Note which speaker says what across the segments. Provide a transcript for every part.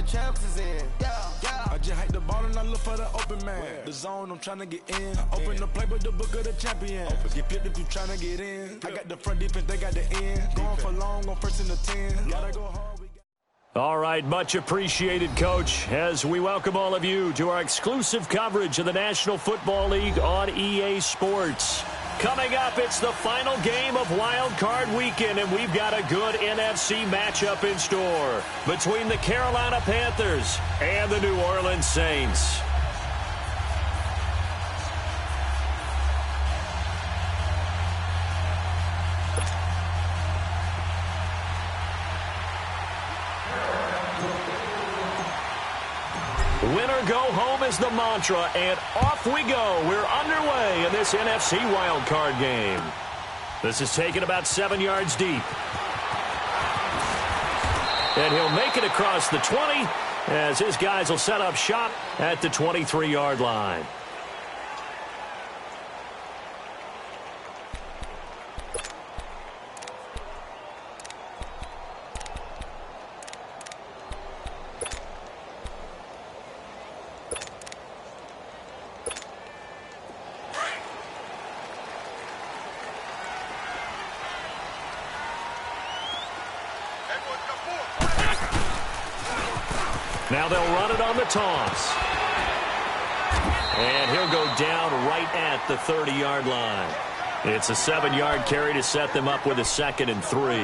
Speaker 1: champs is in.
Speaker 2: I just hike the ball and I look for the open man. The zone, I'm trying to get in. Open the playbook, the book of the champion. Get flipped if you trying to get in. I got the front defense, they got the end. Going for long, going first in the 10. Gotta go hard.
Speaker 3: All right, much appreciated, Coach, as we welcome all of you to our exclusive coverage of the National Football League on EA Sports. Coming up, it's the final game of Wild Card Weekend, and we've got a good NFC matchup in store between the Carolina Panthers and the New Orleans Saints. Winner go home is the mantra, and off we go. We're underway in this NFC wildcard game. This is taken about 7 yards deep. And he'll make it across the 20 as his guys will set up shop at the 23-yard line. Now they'll run it on the toss. And he'll go down right at the 30-yard line. It's a 7-yard carry to set them up with a 2nd and 3.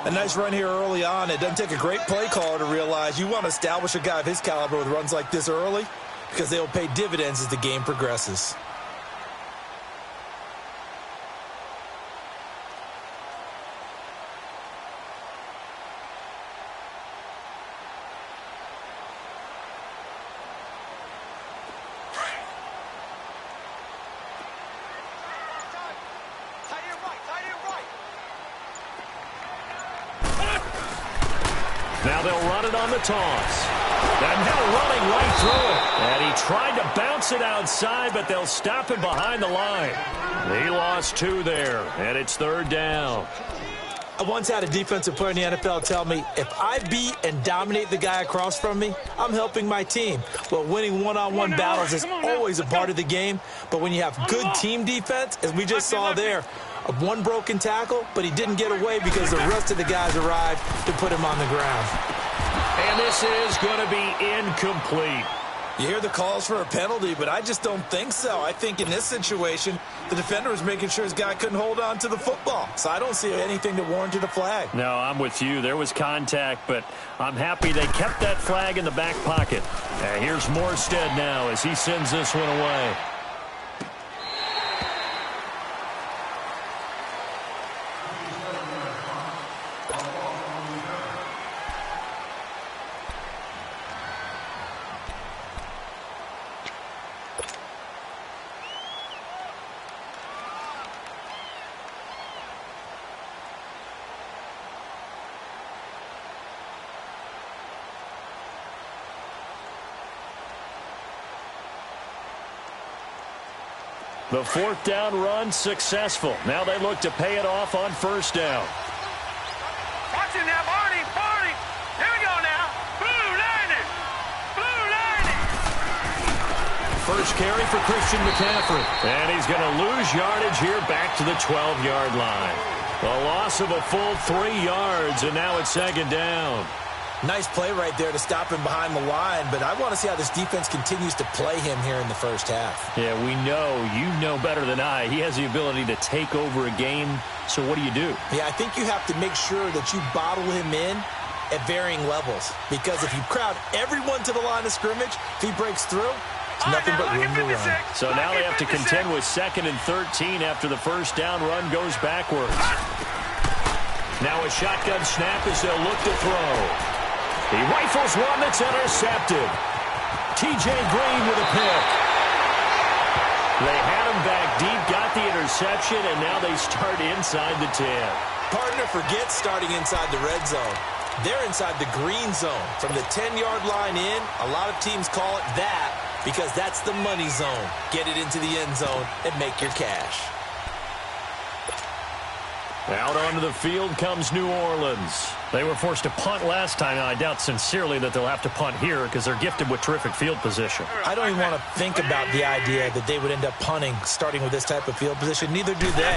Speaker 4: A nice run here early on. It doesn't take a great play caller to realize you want to establish a guy of his caliber with runs like this early because they will pay dividends as the game progresses.
Speaker 3: Now they'll run it on the toss. And now running right through it. And he tried to bounce it outside, but they'll stop him behind the line. He lost 2 there, and it's 3rd down.
Speaker 4: I once had a defensive player in the NFL tell me, if I beat and dominate the guy across from me, I'm helping my team. Well, winning one-on-one battles is always a part of the game, but when you have good team defense, as we just saw there, one broken tackle, but he didn't get away because the rest of the guys arrived to put him on the ground.
Speaker 3: And this is going to be incomplete.
Speaker 4: You hear the calls for a penalty, but I just don't think so. I think in this situation, the defender was making sure his guy couldn't hold on to the football. So I don't see anything that warranted a flag.
Speaker 3: No, I'm with you. There was contact, but I'm happy they kept that flag in the back pocket. Here's Morstead now as he sends this one away. The 4th down run successful. Now they look to pay it off on 1st down.
Speaker 5: Watch it now, Barney, Barney. Here we go now. Blue lining. Blue lining.
Speaker 3: First carry for Christian McCaffrey. And he's going to lose yardage here back to the 12-yard line. A loss of a full 3 yards, and now it's 2nd down.
Speaker 4: Nice play right there to stop him behind the line, but I want to see how this defense continues to play him here in the first half.
Speaker 3: Yeah, we know. You know better than I. He has the ability to take over a game, so what do you do?
Speaker 4: Yeah, I think you have to make sure that you bottle him in at varying levels, because if you crowd everyone to the line of scrimmage, if he breaks through, it's nothing but room to run.
Speaker 3: So now they have to contend with 2nd and 13 after the 1st down run goes backwards. Now a shotgun snap as they'll look to throw. He rifles one that's intercepted. T.J. Green with a pick. They had him back deep, got the interception, and now they start inside the 10.
Speaker 4: Partner, forget starting inside the red zone. They're inside the green zone. From the 10-yard line in, a lot of teams call it that because that's the money zone. Get it into the end zone and make your cash.
Speaker 3: Out onto the field comes New Orleans. They were forced to punt last time, and I doubt sincerely that they'll have to punt here because they're gifted with terrific field position.
Speaker 4: I don't even want to think about the idea that they would end up punting starting with this type of field position. Neither do they.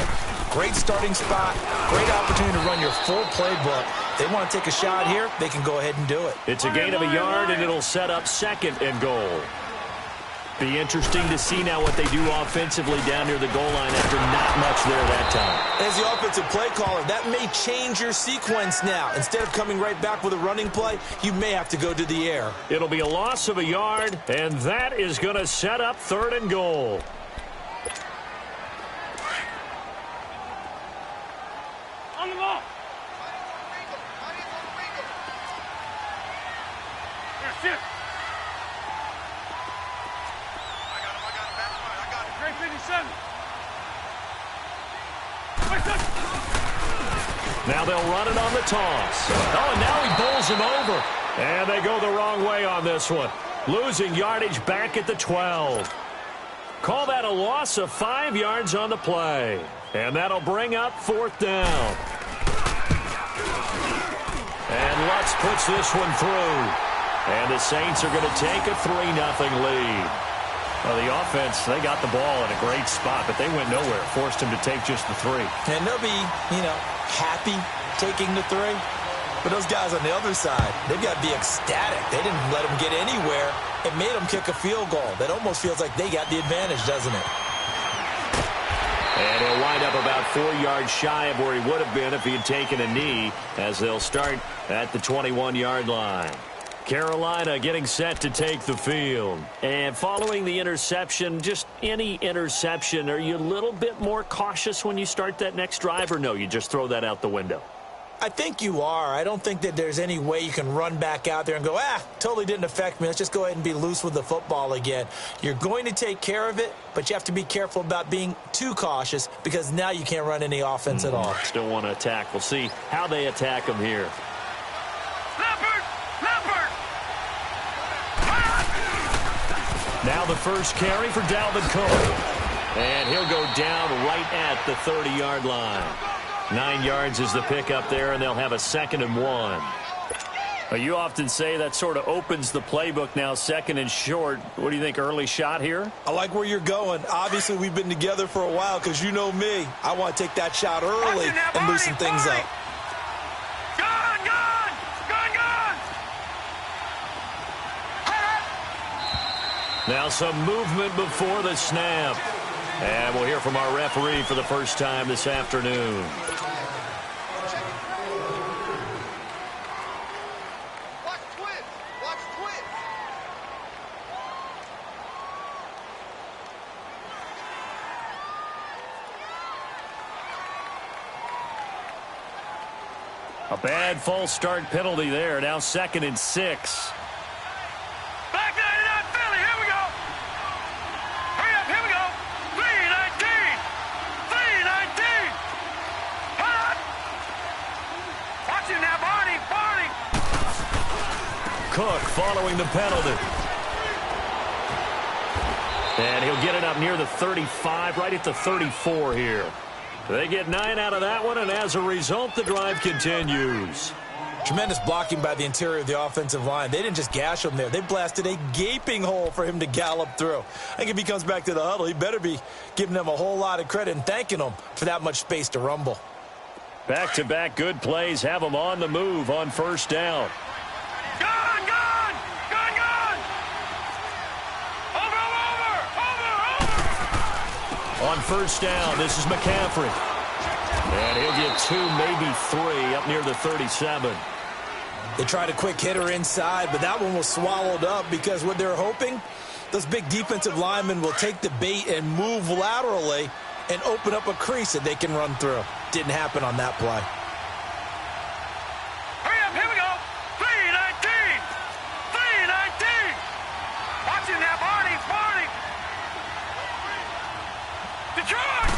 Speaker 4: Great starting spot, great opportunity to run your full playbook. They want to take a shot here, they can go ahead and do it.
Speaker 3: It's a gain of a yard, and it'll set up 2nd and goal. Be interesting to see now what they do offensively down near the goal line after not much there that time.
Speaker 4: As the offensive play caller, that may change your sequence now. Instead of coming right back with a running play, you may have to go to the air.
Speaker 3: It'll be a loss of a yard, and that is going to set up 3rd and goal.
Speaker 5: On the ball. Here, shift. Great 57.
Speaker 3: Now they'll run it on the toss. Oh, and now he bowls him over. And they go the wrong way on this one. Losing yardage back at the 12. Call that a loss of 5 yards on the play. And that'll bring up 4th down. And Lutz puts this one through. And the Saints are going to take a 3-0 lead. Well, the offense, they got the ball in a great spot, but they went nowhere. Forced him to take just the 3.
Speaker 4: And they'll be, happy taking the 3. But those guys on the other side, they've got to be ecstatic. They didn't let them get anywhere. It made them kick a field goal. That almost feels like they got the advantage, doesn't it?
Speaker 3: And he'll wind up about 4 yards shy of where he would have been if he had taken a knee, as they'll start at the 21-yard line. Carolina getting set to take the field. And following the interception, just any interception, are you a little bit more cautious when you start that next drive, or no, you just throw that out the window?
Speaker 4: I think you are. I don't think that there's any way you can run back out there and go, totally didn't affect me. Let's just go ahead and be loose with the football again. You're going to take care of it, but you have to be careful about being too cautious because now you can't run any offense at all.
Speaker 3: Still want to attack. We'll see how they attack them here. Now the first carry for Dalvin Cook. And he'll go down right at the 30-yard line. 9 yards is the pickup there, and they'll have a 2nd and 1. You often say that sort of opens the playbook now, 2nd and short. What do you think, early shot here?
Speaker 4: I like where you're going. Obviously, we've been together for a while because you know me. I want to take that shot early and loosen things up.
Speaker 3: Now some movement before the snap. And we'll hear from our referee for the first time this afternoon.
Speaker 1: Watch twins. Watch twins.
Speaker 3: A bad false start penalty there. Now 2nd and 6. Cook following the penalty. And he'll get it up near the 35, right at the 34 here. They get 9 out of that one, and as a result, the drive continues.
Speaker 4: Tremendous blocking by the interior of the offensive line. They didn't just gash him there. They blasted a gaping hole for him to gallop through. I think if he comes back to the huddle, he better be giving them a whole lot of credit and thanking them for that much space to rumble.
Speaker 3: Back-to-back good plays have them on the move on first down. On first down, this is McCaffrey. And he'll get 2, maybe 3, up near the 37.
Speaker 4: They tried a quick hitter inside, but that one was swallowed up because what they're hoping, those big defensive linemen will take the bait and move laterally and open up a crease that they can run through. Didn't happen on that play.
Speaker 5: Hurry up, here we go. 3-19. 3-19. Watch it now, Barney. Detroit!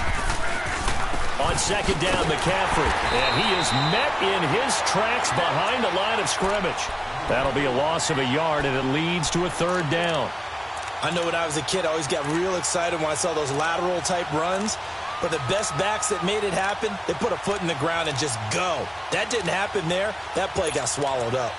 Speaker 3: On second down, McCaffrey. And he is met in his tracks behind the line of scrimmage. That'll be a loss of a yard, and it leads to a 3rd down.
Speaker 4: I know when I was a kid, I always got real excited when I saw those lateral-type runs. But the best backs that made it happen, they put a foot in the ground and just go. That didn't happen there. That play got swallowed up.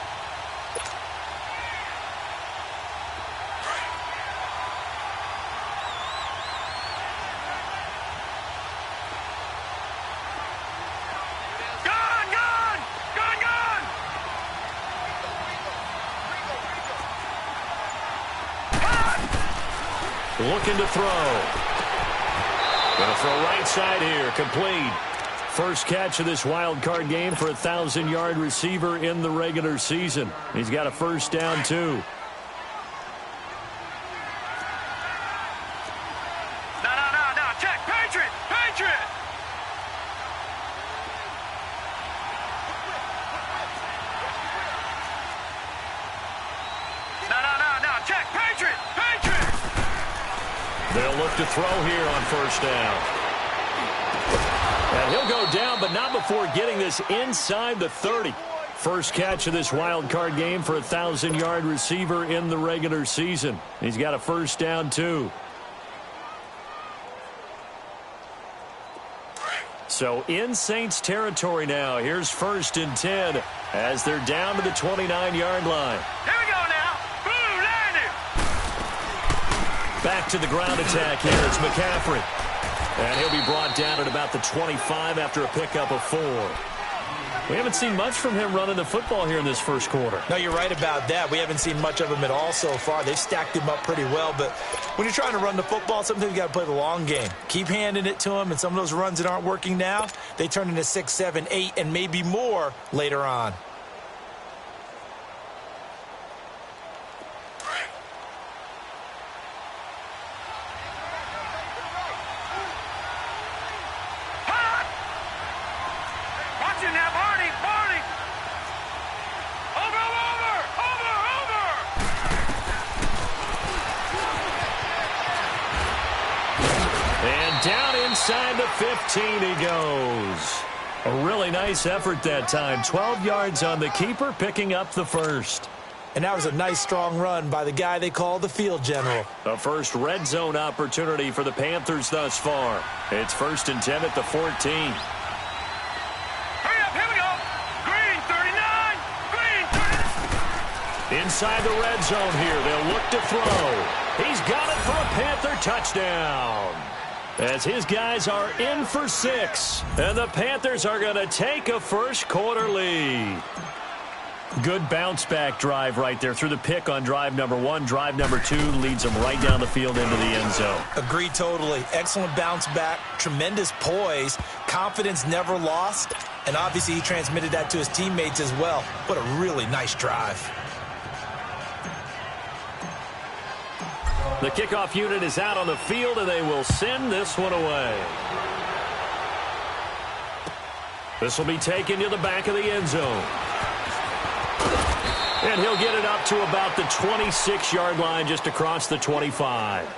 Speaker 3: Looking to throw. Going to throw right side here. Complete. First catch of this wild card game for a 1,000-yard receiver in the regular season. He's got a first down, too.
Speaker 5: No. Check. Patriot. No. Check. Patriot.
Speaker 3: They'll look to throw here on first down. And he'll go down, but not before getting this inside the 30. First catch of this wild card game for a 1,000-yard receiver in the regular season. He's got a first down, too. So in Saints territory now. Here's 1st and 10 as they're down to the 29-yard line.
Speaker 5: Here we go now. Boom, landed.
Speaker 3: Back to the ground attack here. It's McCaffrey. And he'll be brought down at about the 25 after a pickup of 4. We haven't seen much from him running the football here in this first quarter.
Speaker 4: No, you're right about that. We haven't seen much of him at all so far. They've stacked him up pretty well. But when you're trying to run the football, sometimes you got to play the long game. Keep handing it to him, and some of those runs that aren't working now, they turn into 6, 7, 8, and maybe more later on.
Speaker 3: Inside the 15 he goes. A really nice effort that time. 12 yards on the keeper, picking up the first.
Speaker 4: And that was a nice, strong run by the guy they call the field general.
Speaker 3: The first red zone opportunity for the Panthers thus far. It's 1st and 10 at the 14.
Speaker 5: Hurry up, here we go. Green 39, green 39.
Speaker 3: Inside the red zone here. They'll look to throw. He's got it for a Panther touchdown. As his guys are in for 6. And the Panthers are going to take a first quarter lead. Good bounce-back drive right there through the pick on drive number 1. Drive number 2 leads them right down the field into the end zone.
Speaker 4: Agree totally. Excellent bounce back, tremendous poise, confidence never lost, and obviously he transmitted that to his teammates as well. What a really nice drive.
Speaker 3: The kickoff unit is out on the field, and they will send this one away. This will be taken to the back of the end zone. And he'll get it up to about the 26-yard line, just across the 25.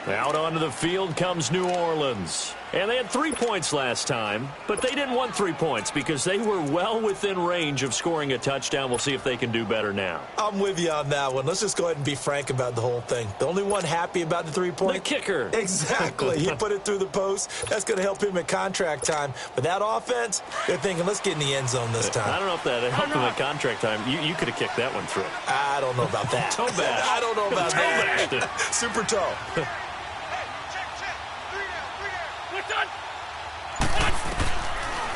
Speaker 3: Out onto the field comes New Orleans. And they had 3 points last time, but they didn't want 3 points because they were well within range of scoring a touchdown. We'll see if they can do better now.
Speaker 4: I'm with you on that one. Let's just go ahead and be frank about the whole thing. The only one happy about the 3-point?
Speaker 3: The kicker.
Speaker 4: Exactly. He put it through the post. That's going to help him at contract time. But that offense, they're thinking, let's get in the end zone this time.
Speaker 3: I don't know if that helped him at contract time. You could have kicked that one through.
Speaker 4: I don't know about that.
Speaker 3: Toe bash.
Speaker 4: I don't know about that. Super toe.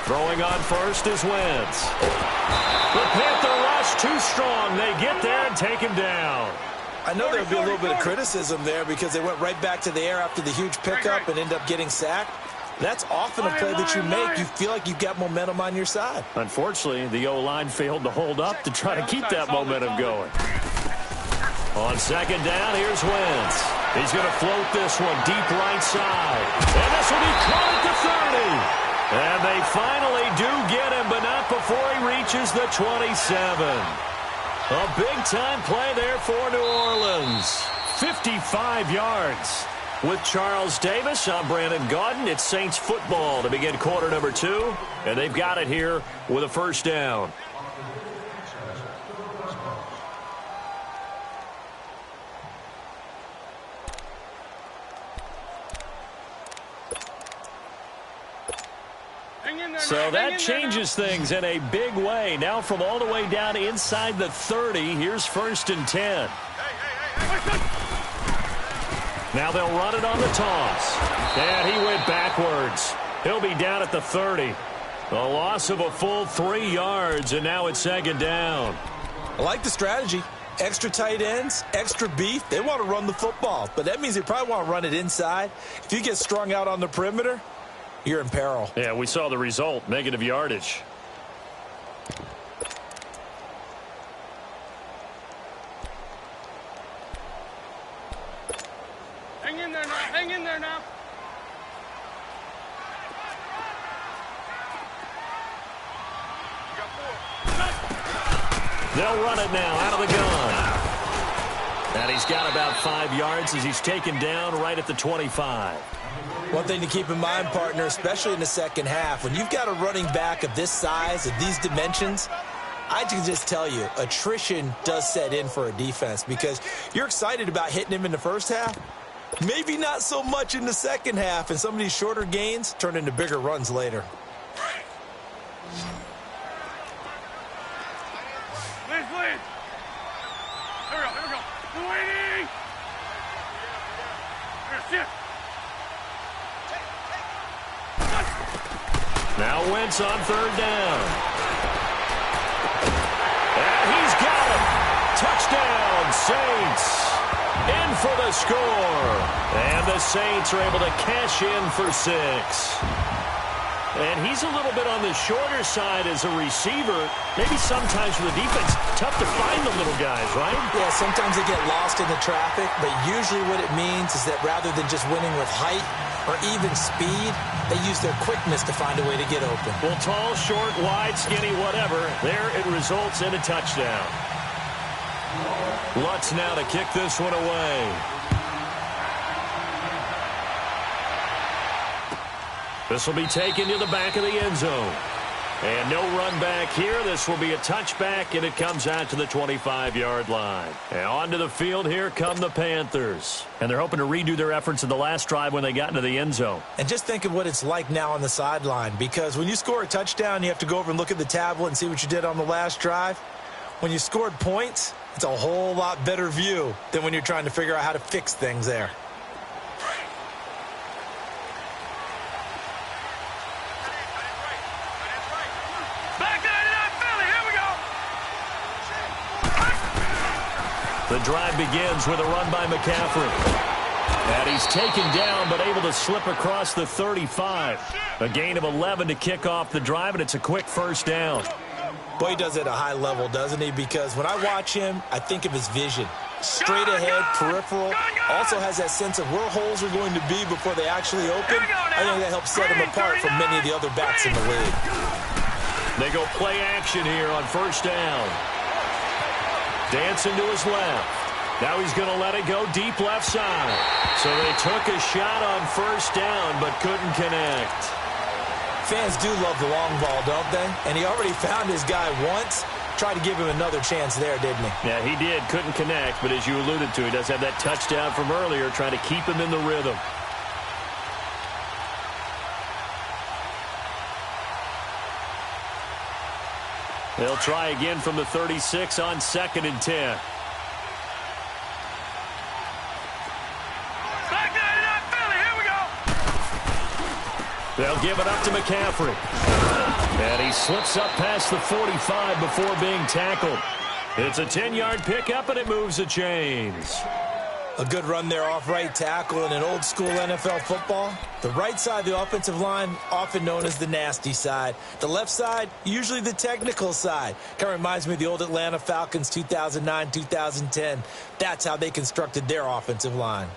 Speaker 3: Throwing on first is Wentz. The Panther rush too strong. They get there and take him down.
Speaker 4: I know there would be a little bit of criticism there because they went right back to the air after the huge pickup and end up getting sacked. That's often a play that you make. You feel like you've got momentum on your side.
Speaker 3: Unfortunately, the O-line failed to hold up to try to keep that momentum going. On second down, here's Wentz. He's going to float this one deep right side. And this will be caught at the 30. And they finally do get him, but not before he reaches the 27. A big-time play there for New Orleans. 55 yards. With Charles Davis, I'm Brandon Gaudin. It's Saints football to begin quarter number 2. And they've got it here with a first down. So that changes things in a big way. Now from all the way down inside the 30, here's 1st and 10. Now they'll run it on the toss. And he went backwards. He'll be down at the 30. A loss of a full 3 yards, and now it's 2nd down.
Speaker 4: I like the strategy. Extra tight ends, extra beef. They want to run the football, but that means they probably want to run it inside. If you get strung out on the perimeter, you're in peril.
Speaker 3: Yeah, we saw the result, negative yardage.
Speaker 5: Hang in there now. Hang in there now.
Speaker 3: They'll run it now out of the gun. And he's got about 5 yards as he's taken down right at the 25.
Speaker 4: One thing to keep in mind, partner, especially in the second half, when you've got a running back of this size, of these dimensions, I can just tell you, attrition does set in for a defense because you're excited about hitting him in the first half. Maybe not so much in the second half, and some of these shorter gains turn into bigger runs later.
Speaker 5: Please. Here we go. Waiting. Here, sit.
Speaker 3: Now Wentz on 3rd down. And he's got it. Touchdown, Saints. In for the score. And the Saints are able to cash in for 6. And he's a little bit on the shorter side as a receiver. Maybe sometimes for the defense, tough to find the little guys, right?
Speaker 4: Yeah, sometimes they get lost in the traffic, but usually what it means is that rather than just winning with height or even speed, they use their quickness to find a way to get open.
Speaker 3: Well, tall, short, wide, skinny, whatever, there it results in a touchdown. Lutz now to kick this one away. This will be taken to the back of the end zone. And no run back here. This will be a touchback, and it comes out to the 25-yard line. And onto the field, here come the Panthers. And they're hoping to redo their efforts in the last drive when they got into the end zone.
Speaker 4: And just think of what it's like now on the sideline, because when you score a touchdown, you have to go over and look at the tablet and see what you did on the last drive. When you scored points, it's a whole lot better view than when you're trying to figure out how to fix things there.
Speaker 3: The drive begins with a run by McCaffrey. And he's taken down but able to slip across the 35. A gain of 11 to kick off the drive, and it's a quick 1st down.
Speaker 4: Boy, he does it at a high level, doesn't he? Because when I watch him, I think of his vision. Straight ahead, peripheral. Also has that sense of where holes are going to be before they actually open. I think that helps set him apart from many of the other backs in the league.
Speaker 3: They go play action here on 1st down. Dancing to his left. Now he's going to let it go deep left side. So they took a shot on 1st down but couldn't connect.
Speaker 4: Fans do love the long ball, don't they? And he already found his guy once. Tried to give him another chance there, didn't he?
Speaker 3: Yeah, he did. Couldn't connect, but as you alluded to, he does have that touchdown from earlier, trying to keep him in the rhythm. They'll try again from the 36 on 2nd and 10. They'll give it up to McCaffrey. And he slips up past the 45 before being tackled. It's a 10-yard pickup, and it moves the chains.
Speaker 4: A good run there off right tackle in an old-school NFL football. The right side of the offensive line, often known as the nasty side. The left side, usually the technical side. Kind of reminds me of the old Atlanta Falcons 2009-2010. That's how they constructed their offensive line.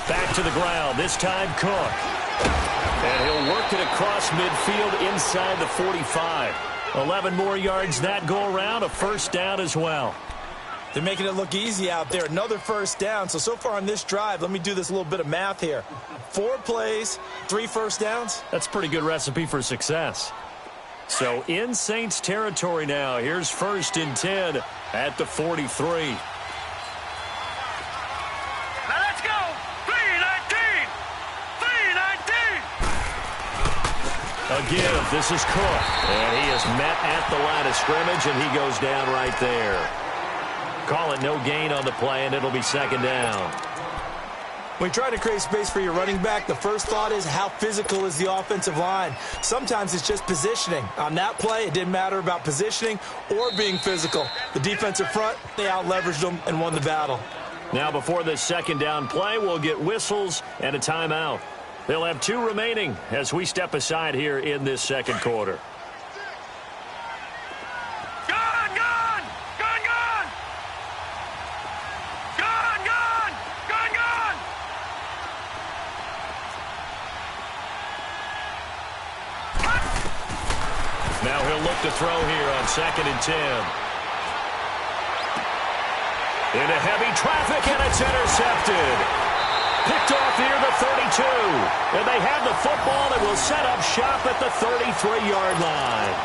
Speaker 3: Back to the ground, this time Cook. And he'll work it across midfield inside the 45. 11 more yards that go around, a 1st down as well.
Speaker 4: They're making it look easy out there. Another 1st down. So far on this drive, let me do this little bit of math here. 4 plays, 3 1st downs.
Speaker 3: That's a pretty good recipe for success. So in Saints territory now. Here's 1st and 10 at the 43.
Speaker 5: Now let's go. 3-19. 3-19.
Speaker 3: A give. This is Cook. And he is met at the line of scrimmage, and he goes down right there. Call it no gain on the play, and it'll be 2nd down.
Speaker 4: When you're trying to create space for your running back, the first thought is how physical is the offensive line. Sometimes it's just positioning. On that play, it didn't matter about positioning or being physical. The defensive front, they out-leveraged them and won the battle.
Speaker 3: Now before this 2nd down play, we'll get whistles and a timeout. They'll have 2 remaining as we step aside here in this 2nd quarter. Now he'll look to throw here on 2nd and 10. Into heavy traffic, and it's intercepted. Picked off near the 32. And they have the football that will set up shop at the 33-yard line.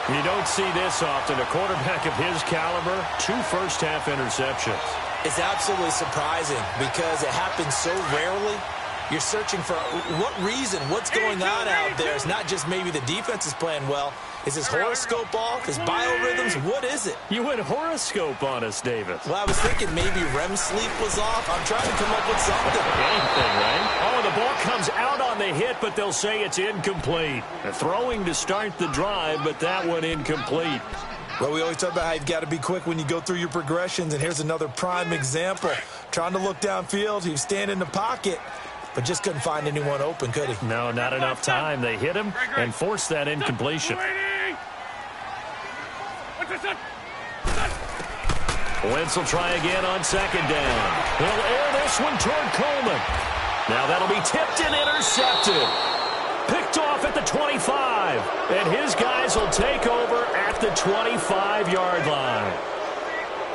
Speaker 3: You don't see this often. A quarterback of his caliber, 2 first-half interceptions.
Speaker 4: It's absolutely surprising because it happens so rarely. You're searching for what reason, what's going on out there. It's not just maybe the defense is playing well. Is his horoscope off? His biorhythms? What is it?
Speaker 3: You went horoscope on us, Davis.
Speaker 4: Well, I was thinking maybe REM sleep was off. I'm trying to come up with something.
Speaker 3: Anything, right? Oh, the ball comes out on the hit, but they'll say it's incomplete. They're throwing to start the drive, but that one incomplete.
Speaker 4: Well, we always talk about how you've got to be quick when you go through your progressions, and here's another prime example. Trying to look downfield, he was standing in the pocket, but just couldn't find anyone open, could he?
Speaker 3: No, not enough time. They hit him and forced that incompletion. Wentz will try again on 2nd down. He'll air this one toward Coleman. Now that'll be tipped and intercepted. Picked off at the 25. And his guys will take over at the 25-yard line.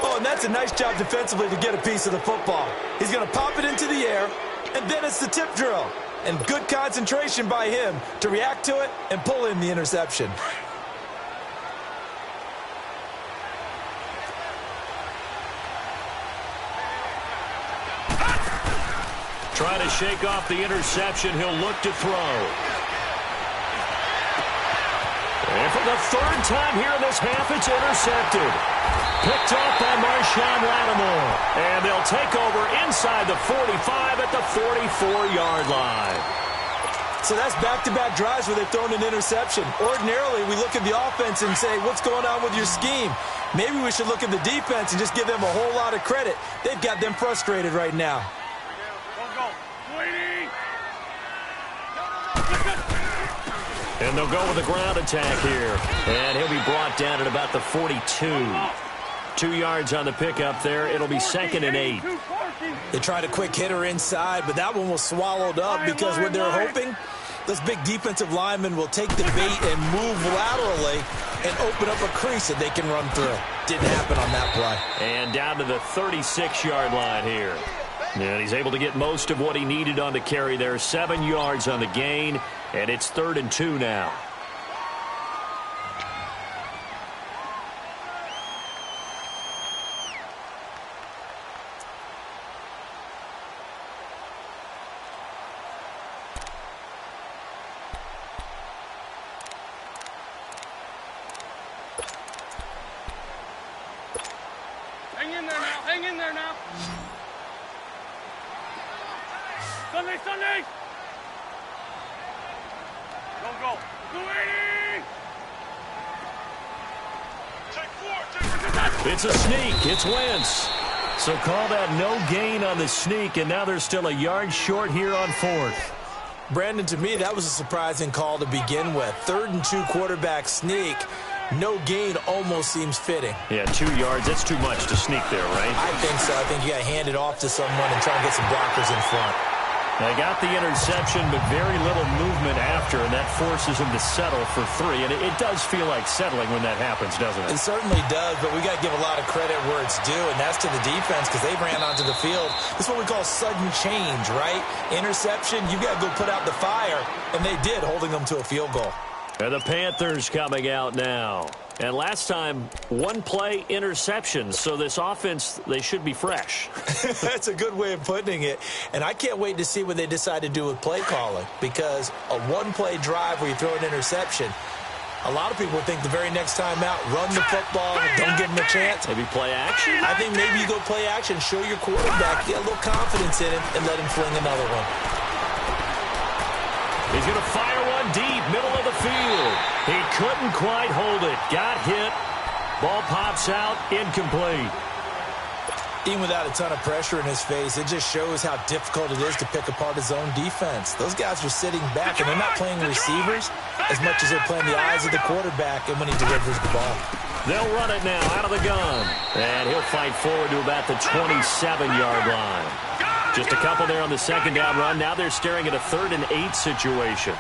Speaker 4: Oh, and that's a nice job defensively to get a piece of the football. He's going to pop it into the air, and then it's the tip drill. And good concentration by him to react to it and pull in the interception.
Speaker 3: Trying to shake off the interception. He'll look to throw. And for the 3rd time here in this half, it's intercepted. Picked off by Marshawn Lattimore. And they'll take over inside the 45 at the 44-yard line.
Speaker 4: So that's back-to-back drives where they've thrown an interception. Ordinarily, we look at the offense and say, what's going on with your scheme? Maybe we should look at the defense and just give them a whole lot of credit. They've got them frustrated right now.
Speaker 3: And they'll go with a ground attack here. And he'll be brought down at about the 42. 2 yards on the pickup there. It'll be 2nd and 8.
Speaker 4: They tried a quick hitter inside, but that one was swallowed up because what they're hoping, those big defensive linemen will take the bait and move laterally and open up a crease that they can run through. Didn't happen on that play.
Speaker 3: And down to the 36-yard line here. And he's able to get most of what he needed on the carry there. 7 yards on the gain, and it's 3rd and 2 now.
Speaker 5: Hang in there now. Hang in there now. Sunday! Don't go. 280!
Speaker 3: It's a sneak. It's Wentz. So call that no gain on the sneak, and now they're still a yard short here on 4th.
Speaker 4: Brandon, to me, that was a surprising call to begin with. 3rd and 2 quarterback sneak. No gain almost seems fitting.
Speaker 3: Yeah, 2 yards. That's too much to sneak there, right?
Speaker 4: I think so. I think you got to hand it off to someone and try and get some blockers in front.
Speaker 3: They got the interception, but very little movement after, and that forces him to settle for 3. And it does feel like settling when that happens, doesn't it?
Speaker 4: It certainly does, but we got to give a lot of credit where it's due, and that's to the defense because they ran onto the field. This is what we call sudden change, right? Interception, you got to go put out the fire, and they did, holding them to a field goal.
Speaker 3: And the Panthers coming out now. And last time, one play interception. So this offense, they should be fresh.
Speaker 4: That's a good way of putting it. And I can't wait to see what they decide to do with play calling. Because a one-play drive where you throw an interception, a lot of people think the very next time out, run the football, don't give them a chance.
Speaker 3: Maybe play action?
Speaker 4: I think maybe you go play action, show your quarterback, get a little confidence in him, and let him fling another one.
Speaker 3: He's going to fire one deep, middle of the field. He couldn't quite hold it. Got hit. Ball pops out, incomplete.
Speaker 4: Even without a ton of pressure in his face, it just shows how difficult it is to pick apart his own defense. Those guys are sitting back, and they're not playing receivers as much as they're playing the eyes of the quarterback and when he delivers the ball.
Speaker 3: They'll run it now out of the gun. And he'll fight forward to about the 27-yard line. Just a couple there on the second down run. Now they're staring at a 3rd and 8 situation.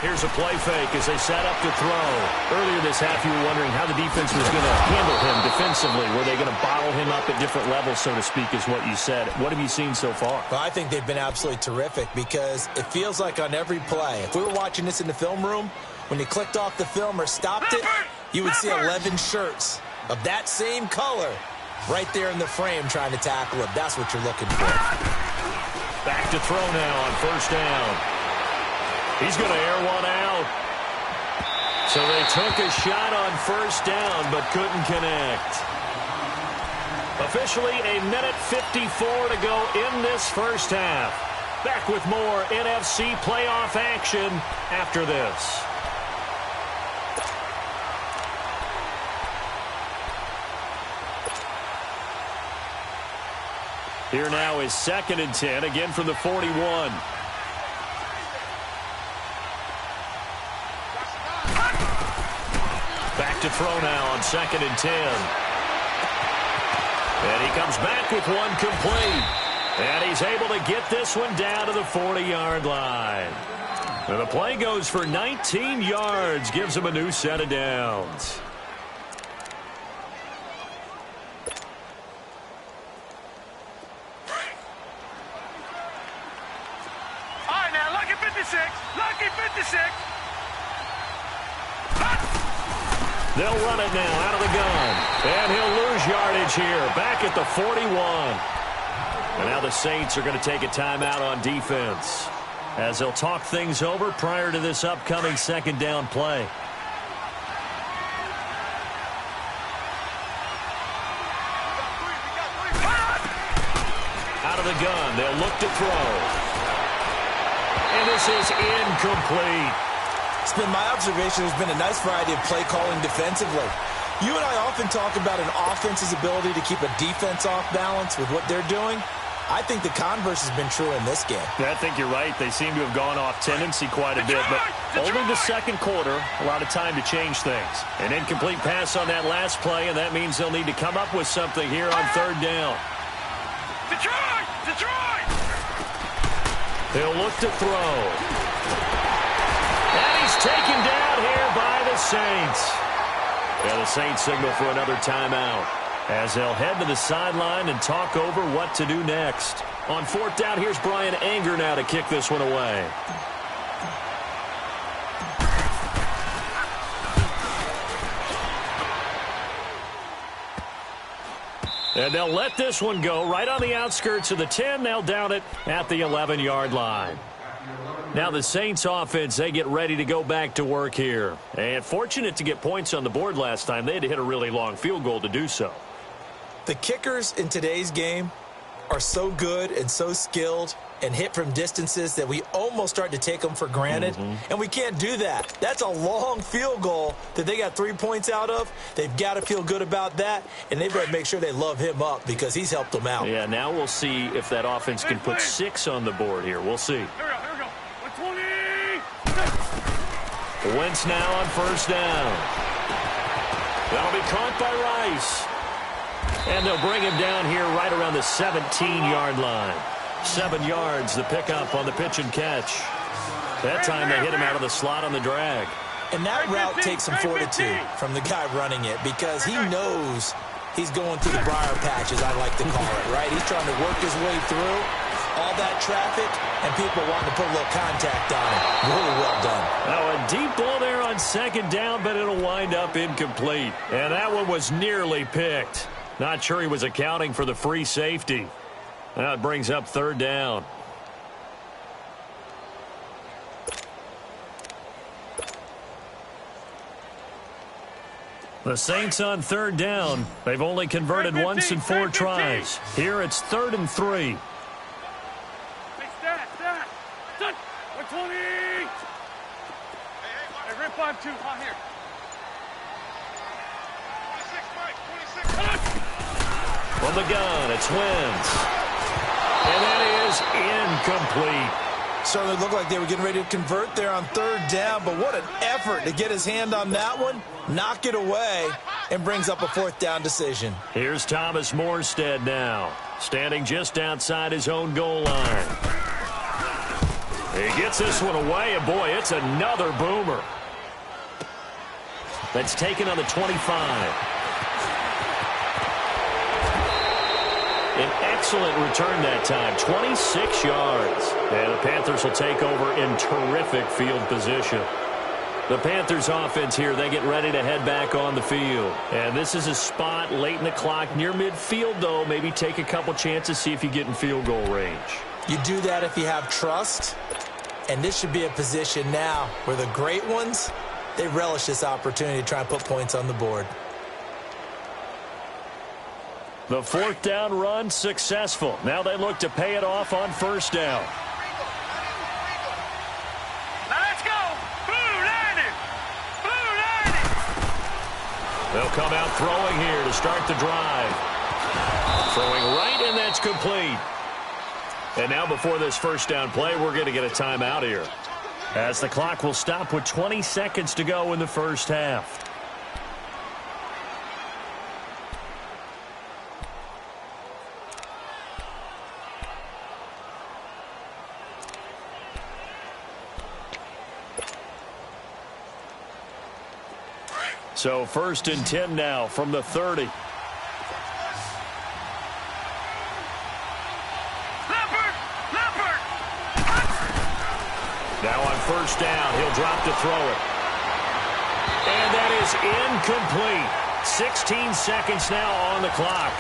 Speaker 3: Here's a play fake as they set up to throw. Earlier this half, you were wondering how the defense was going to handle him defensively. Were they going to bottle him up at different levels, so to speak, is what you said. What have you seen so far?
Speaker 4: Well, I think they've been absolutely terrific because it feels like on every play, if we were watching this in the film room, when you clicked off the film or stopped it, you would see 11 shirts of that same color right there in the frame trying to tackle him. That's what you're looking for.
Speaker 3: Back to throw now on first down. He's going to air one out. So they took a shot on first down but couldn't connect. Officially a minute 54 to go in this first half. Back with more NFC playoff action after this. Here now is 2nd and 10, again from the 41. Back to throw now on 2nd and 10. And he comes back with one complete. And he's able to get this one down to the 40-yard line. And the play goes for 19 yards, gives him a new set of downs. They'll run it now out of the gun. And he'll lose yardage here. Back at the 41. And now the Saints are going to take a timeout on defense as they'll talk things over prior to this upcoming second down play. Out of the gun. They'll look to throw. And this is incomplete.
Speaker 4: It's been my observation there's been a nice variety of play calling defensively. You and I often talk about an offense's ability to keep a defense off balance with what they're doing. I think the converse has been true in this game.
Speaker 3: I think you're right. They seem to have gone off tendency quite a bit, but only the second quarter, a lot of time to change things. An incomplete pass on that last play, and that means they'll need to come up with something here on 3rd down.
Speaker 5: Detroit! Detroit!
Speaker 3: They'll look to throw. And he's taken down here by the Saints. And the Saints signal for another timeout as they'll head to the sideline and talk over what to do next. On 4th down, here's Brian Anger now to kick this one away. And they'll let this one go right on the outskirts of the 10. They'll down it at the 11-yard line. Now the Saints offense, they get ready to go back to work here. And fortunate to get points on the board last time. They had to hit a really long field goal to do so.
Speaker 4: The kickers in today's game are so good and so skilled and hit from distances that we almost start to take them for granted. And we can't do that. That's a long field goal that they got 3 points out of. They've got to feel good about that, and they've got to make sure they love him up because he's helped them out.
Speaker 3: Yeah, now we'll see if that offense can put 6 on the board here. We'll see.
Speaker 5: Here we go. 120.
Speaker 3: Wentz now on first down. That'll be caught by Rice. And they'll bring him down here right around the 17-yard line. 7 yards, the pickup on the pitch and catch. That time they hit him out of the slot on the drag.
Speaker 4: And that route takes some fortitude from the guy running it because he knows he's going through the briar patch, as I like to call it, right? He's trying to work his way through. All that traffic and people wanting to put a little contact on it. Really well done.
Speaker 3: Now a deep ball there on second down, but it'll wind up incomplete. And that one was nearly picked. Not sure he was accounting for the free safety. Now it brings up third down. The Saints on third down. They've only converted once in 4 tries. Here it's 3rd and 3.
Speaker 5: Hey, stat. 120. Hey, rip 5-2. On here.
Speaker 1: 26, Mike, 26.
Speaker 3: From the gun, it's Wentz. And that is incomplete.
Speaker 4: Certainly looked like they were getting ready to convert there on third down, but what an effort to get his hand on that one, knock it away, and brings up a 4th down decision.
Speaker 3: Here's Thomas Morstead now, standing just outside his own goal line. He gets this one away, and boy, it's another boomer. That's taken on the 25. An excellent return that time, 26 yards. And the Panthers will take over in terrific field position. The Panthers offense here, they get ready to head back on the field. And this is a spot late in the clock near midfield, though. Maybe take a couple chances, see if you get in field goal range.
Speaker 4: You do that if you have trust. And this should be a position now where the great ones, they relish this opportunity to try and put points on the board.
Speaker 3: The 4th down run successful. Now they look to pay it off on 1st down.
Speaker 5: Now let's go. Blue landed.
Speaker 3: They'll come out throwing here to start the drive. Throwing right, and that's complete. And now before this 1st down play, we're going to get a timeout here, as the clock will stop with 20 seconds to go in the first half. So 1st and 10 now from the 30.
Speaker 5: Leopard.
Speaker 3: Now on 1st down, he'll drop to throw it. And that is incomplete. 16 seconds now on the clock.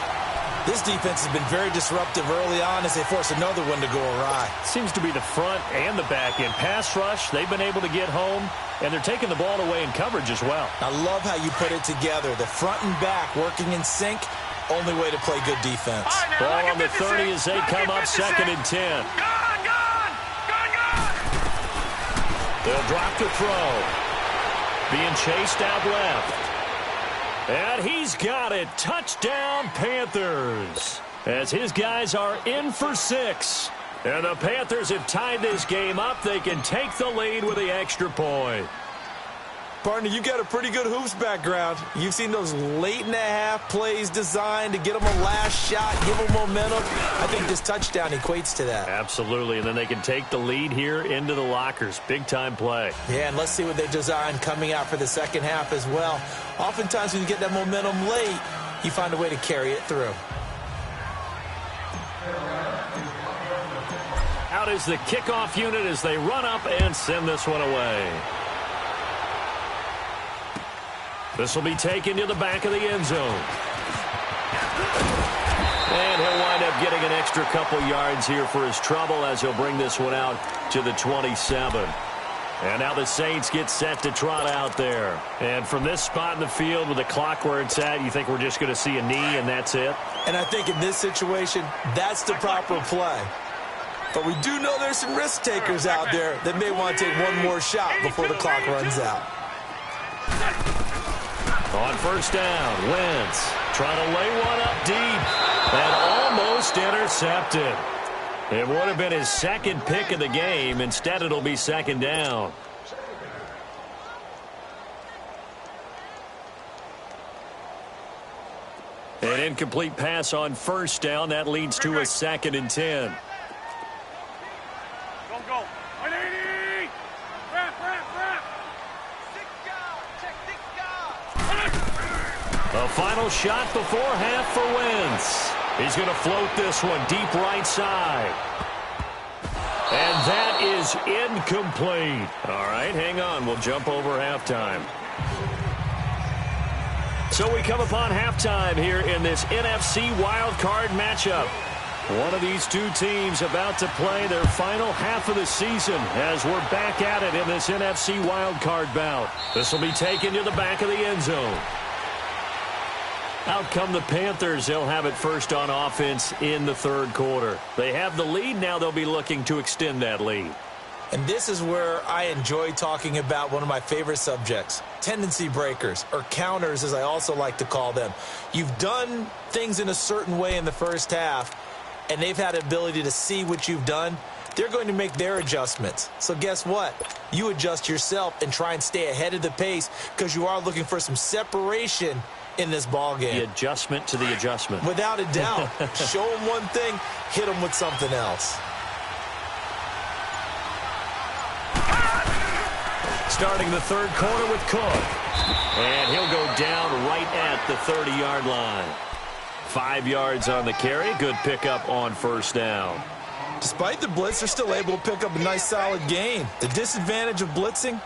Speaker 4: This defense has been very disruptive early on as they force another one to go awry.
Speaker 3: Seems to be the front and the back end. Pass rush, they've been able to get home, and they're taking the ball away in coverage as well.
Speaker 4: I love how you put it together. The front and back working in sync, only way to play good defense.
Speaker 5: Right,
Speaker 3: Ball on the 30 as they come up 2nd and 10.
Speaker 5: Gone.
Speaker 3: They'll drop to throw. Being chased out left. And he's got it. Touchdown, Panthers. As his guys are in for 6. And the Panthers have tied this game up. They can take the lead with the extra point.
Speaker 4: Partner, you got a pretty good hoops background. You've seen those late in the half plays designed to get them a last shot, give them momentum. I think this touchdown equates to that.
Speaker 3: Absolutely, and then they can take the lead here into the lockers. Big-time play.
Speaker 4: Yeah, and let's see what they designed coming out for the second half as well. Oftentimes when you get that momentum late, you find a way to carry it through.
Speaker 3: Out is the kickoff unit as they run up and send this one away. This will be taken to the back of the end zone. And he'll wind up getting an extra couple yards here for his trouble as he'll bring this one out to the 27. And now the Saints get set to trot out there. And from this spot in the field with the clock where it's at, you think we're just going to see a knee and that's it?
Speaker 4: And I think in this situation, that's the proper play. But we do know there's some risk takers out there that may want to take one more shot before the clock runs out.
Speaker 3: On 1st down, Wentz trying to lay one up deep and almost intercepted. It would have been his 2nd pick of the game. Instead, it'll be 2nd down. An incomplete pass on 1st down. That leads to a 2nd and 10.
Speaker 5: Go. 180. Wrap.
Speaker 1: 6 guard. Check 6 guard.
Speaker 3: A final shot before half for Wentz. He's going to float this one deep right side. is incomplete. All right, hang on. We'll jump over halftime. So we come upon halftime here in this NFC wildcard matchup. One of these two teams about to play their final half of the season as we're back at it in this NFC wildcard bout. This will be taken to the back of the end zone. Out come the Panthers. They'll have it first on offense in the third quarter. They have the lead. Now they'll be looking to extend that lead.
Speaker 4: And this is where I enjoy talking about one of my favorite subjects, tendency breakers, or counters as I also like to call them. You've done things in a certain way in the first half, and they've had the ability to see what you've done. They're going to make their adjustments. So guess what? You adjust yourself and try and stay ahead of the pace because you are looking for some separation in this ball game.
Speaker 3: The adjustment to the adjustment.
Speaker 4: Without a doubt. Show them one thing, hit them with something else.
Speaker 3: Starting the third quarter with Cook. And he'll go down right at the 30-yard line. 5 yards on the carry. Good pickup on first down.
Speaker 4: Despite the blitz, they're still able to pick up a nice solid gain. The disadvantage of blitzing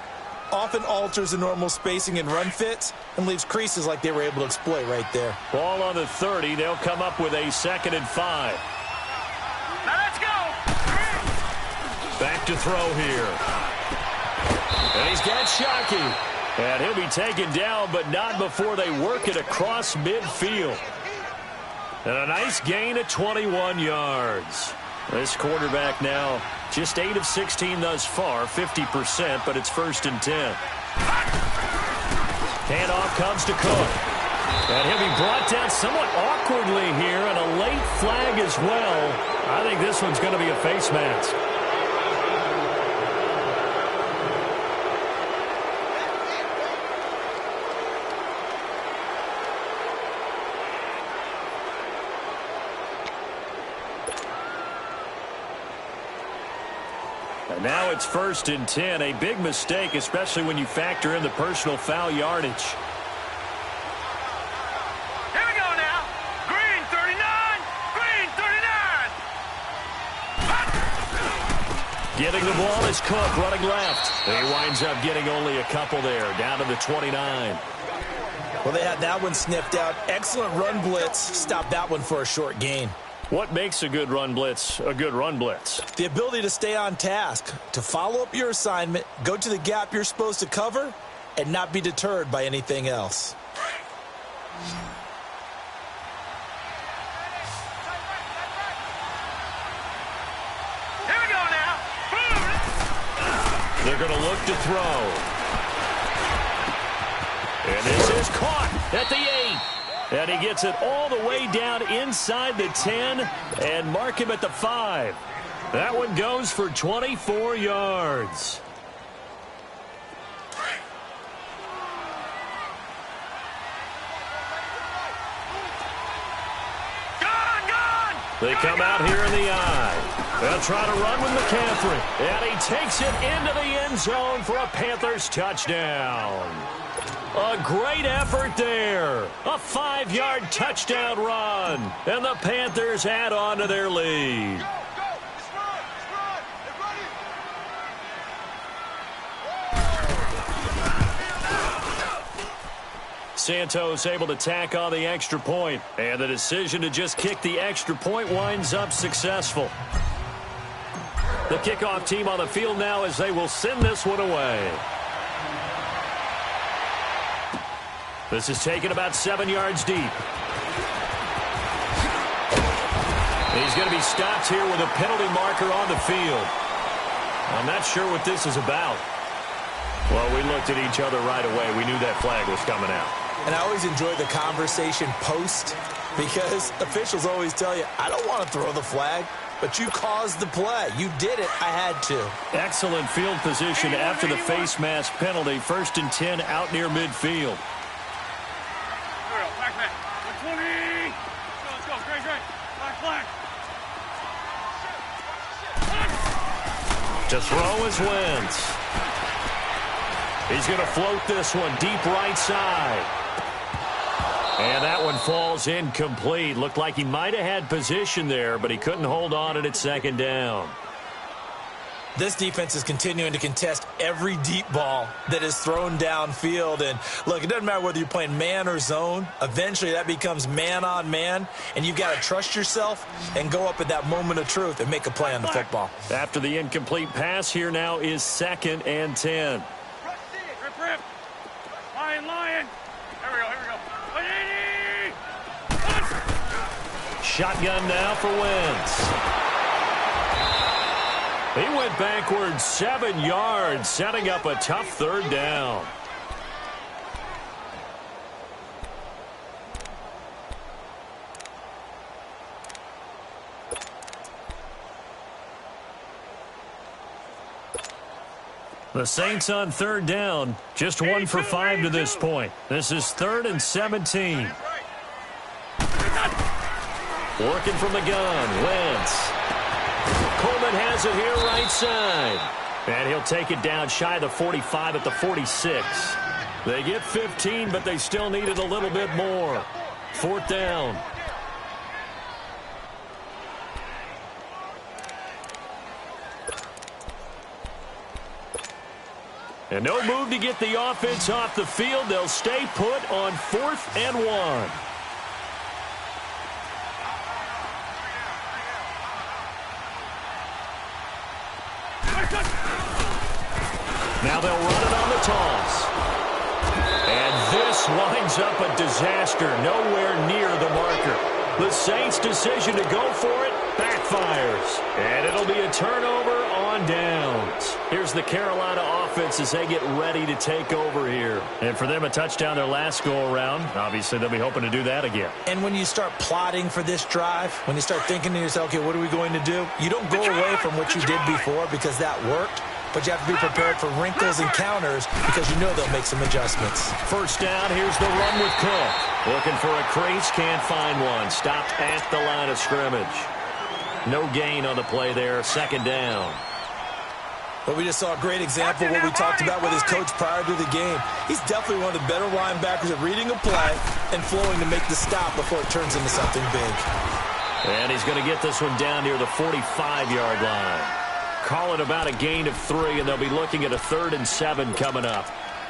Speaker 4: often alters the normal spacing and run fits and leaves creases like they were able to exploit right there.
Speaker 3: Ball on the 30. They'll come up with a 2nd and 5.
Speaker 5: Now let's go.
Speaker 3: Back to throw here. And he's got Shockey. And he'll be taken down, but not before they work it across midfield. And a nice gain of 21 yards. This quarterback now just 8 of 16 thus far, 50%, but it's 1st and 10. Handoff comes to Cook. And he'll be brought down somewhat awkwardly here, and a late flag as well. I think this one's going to be a face mask. Now it's 1st and 10. A big mistake, especially when you factor in the personal foul yardage.
Speaker 5: Here we go now. Green 39. Green 39.
Speaker 3: Getting the ball is Cook running left. He winds up getting only a couple there, down to the 29.
Speaker 4: Well, they had that one sniffed out. Excellent run blitz. Stopped that one for a short gain.
Speaker 3: What makes a good run blitz a good run blitz?
Speaker 4: The ability to stay on task, to follow up your assignment, go to the gap you're supposed to cover, and not be deterred by anything else.
Speaker 5: Here we go now.
Speaker 3: They're going to look to throw. And this is caught at the 8. And he gets it all the way down inside the 10 and mark him at the 5. That one goes for 24 yards.
Speaker 5: Gone.
Speaker 3: They come out here in the eye. They'll try to run with McCaffrey. And he takes it into the end zone for a Panthers touchdown. A great effort there. A 5-yard touchdown run. And the Panthers add on to their lead.
Speaker 1: Let's run.
Speaker 3: Santos able to tack on the extra point. And the decision to just kick the extra point winds up successful. The kickoff team on the field now as they will send this one away. This is taken about 7 yards deep. He's going to be stopped here with a penalty marker on the field. I'm not sure what this is about. Well, we looked at each other right away. We knew that flag was coming out.
Speaker 4: And I always enjoy the conversation post because officials always tell you, I don't want to throw the flag, but you caused the play. You did it. I had to. Excellent
Speaker 3: field position after the face mask penalty. 1st and 10 out near midfield.
Speaker 5: Back. 20. Let's go. Great. Flag.
Speaker 3: To throw is Wentz. He's going to float this one deep right side. And that one falls incomplete. Looked like he might have had position there, but he couldn't hold on it at 2nd down.
Speaker 4: This defense is continuing to contest every deep ball that is thrown downfield. And, look, it doesn't matter whether you're playing man or zone. Eventually, that becomes man on man, and you've got to trust yourself and go up at that moment of truth and make a play on the football.
Speaker 3: After the incomplete pass, here now is 2nd and 10.
Speaker 5: Rip, rip. Lion. Here we go.
Speaker 3: Shotgun now for Wentz. He went backwards 7 yards, setting up a tough 3rd down. The Saints on 3rd down, just 1 for 5 to this point. This is 3rd and 17. Working from the gun, Wentz. Coleman has it here right side. And he'll take it down shy of the 45 at the 46. They get 15, but they still needed a little bit more. 4th down. And no move to get the offense off the field. They'll stay put on 4th and 1. Now they'll run it on the toss. And this winds up a disaster, nowhere near the marker. The Saints' decision to go for it backfires. And it'll be a turnover on downs. Here's the Carolina offense as they get ready to take over here. And for them, a touchdown their last go-around. Obviously, they'll be hoping to do that again.
Speaker 4: And when you start plotting for this drive, when you start thinking to yourself, okay, what are we going to do? You don't go away from what you did before because that worked. But you have to be prepared for wrinkles and counters because you know they'll make some adjustments.
Speaker 3: 1st down, here's the run with Cook. Looking for a crease, can't find one. Stopped at the line of scrimmage. No gain on the play there, 2nd down.
Speaker 4: But we just saw a great example of what we talked about with his coach prior to the game. He's definitely one of the better linebackers at reading a play and flowing to make the stop before it turns into something big.
Speaker 3: And he's going to get this one down near the 45-yard line. Call it about a gain of 3, and they'll be looking at a 3rd and 7 coming up.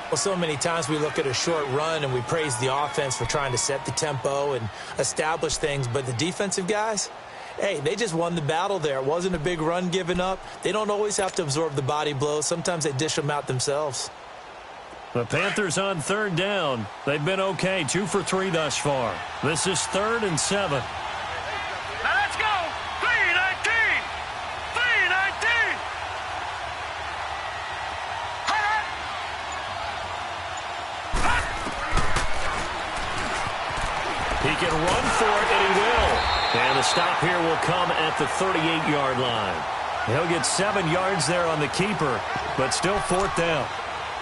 Speaker 4: Well, so many times we look at a short run and we praise the offense for trying to set the tempo and establish things, but the defensive guys, hey, they just won the battle there. It wasn't a big run given up. They don't always have to absorb the body blows. Sometimes they dish them out themselves.
Speaker 3: The Panthers on 3rd down. They've been okay, 2 for 3 thus far. This is 3rd and 7.
Speaker 5: Now let's go. 3-19. 3-19.
Speaker 3: He can run for it, and he will. And the stop here will come at the 38-yard line. He'll get 7 yards there on the keeper, but still 4th down.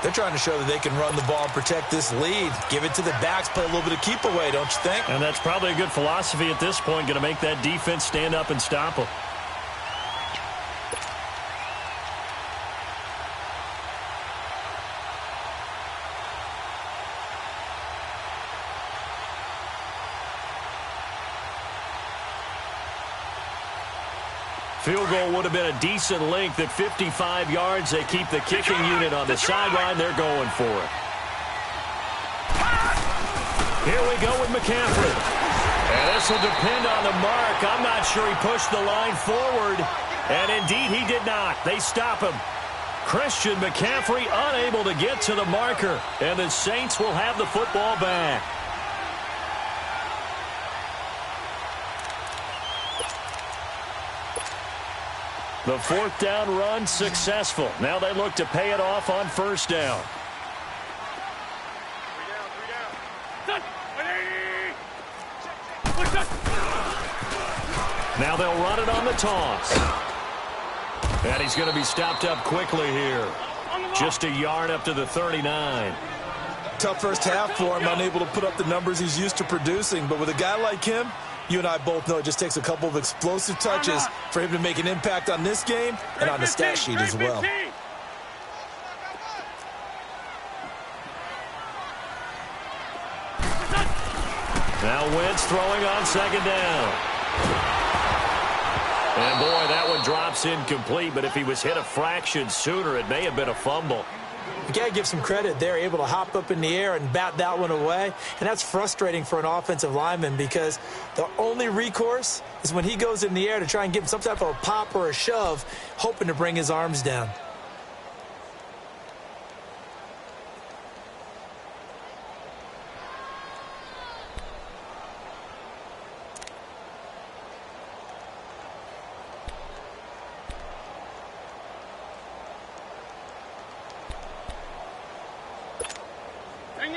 Speaker 4: They're trying to show that they can run the ball and protect this lead. Give it to the backs, play a little bit of keep away, don't you think?
Speaker 3: And that's probably a good philosophy at this point, going to make that defense stand up and stop them. Field goal would have been a decent length at 55 yards. They keep the kicking unit on the sideline. They're going for it. Here we go with McCaffrey. And this will depend on the mark. I'm not sure he pushed the line forward. And indeed, he did not. They stop him. Christian McCaffrey unable to get to the marker. And the Saints will have the football back. The 4th down run successful. Now they look to pay it off on 1st down. Now they'll run it on the toss. And he's going to be stopped up quickly here. Just a yard up to the 39.
Speaker 4: Tough first half for him, unable to put up the numbers he's used to producing. But with a guy like him, you and I both know it just takes a couple of explosive touches for him to make an impact on this game and on the stat sheet as well.
Speaker 3: Now Wentz throwing on 2nd down. And, boy, that one drops incomplete, but if he was hit a fraction sooner, it may have been a fumble.
Speaker 4: You got to give some credit. They're able to hop up in the air and bat that one away, and that's frustrating for an offensive lineman because the only recourse is when he goes in the air to try and give him some type of a pop or a shove, hoping to bring his arms down.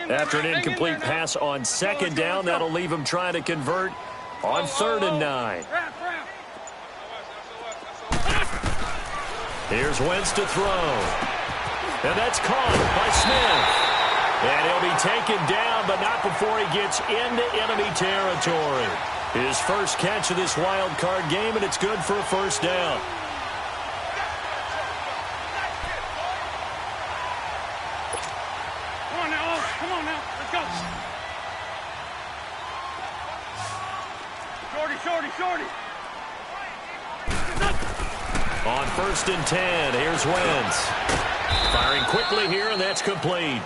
Speaker 3: After an incomplete pass on second down, that'll leave him trying to convert on 3rd and 9. Here's Wentz to throw. And that's caught by Smith. And he'll be taken down, but not before he gets into enemy territory. His first catch of this wild card game, and it's good for a first down.
Speaker 5: Shorty.
Speaker 3: On 1st and 10, here's Wentz. Firing quickly here, and that's complete.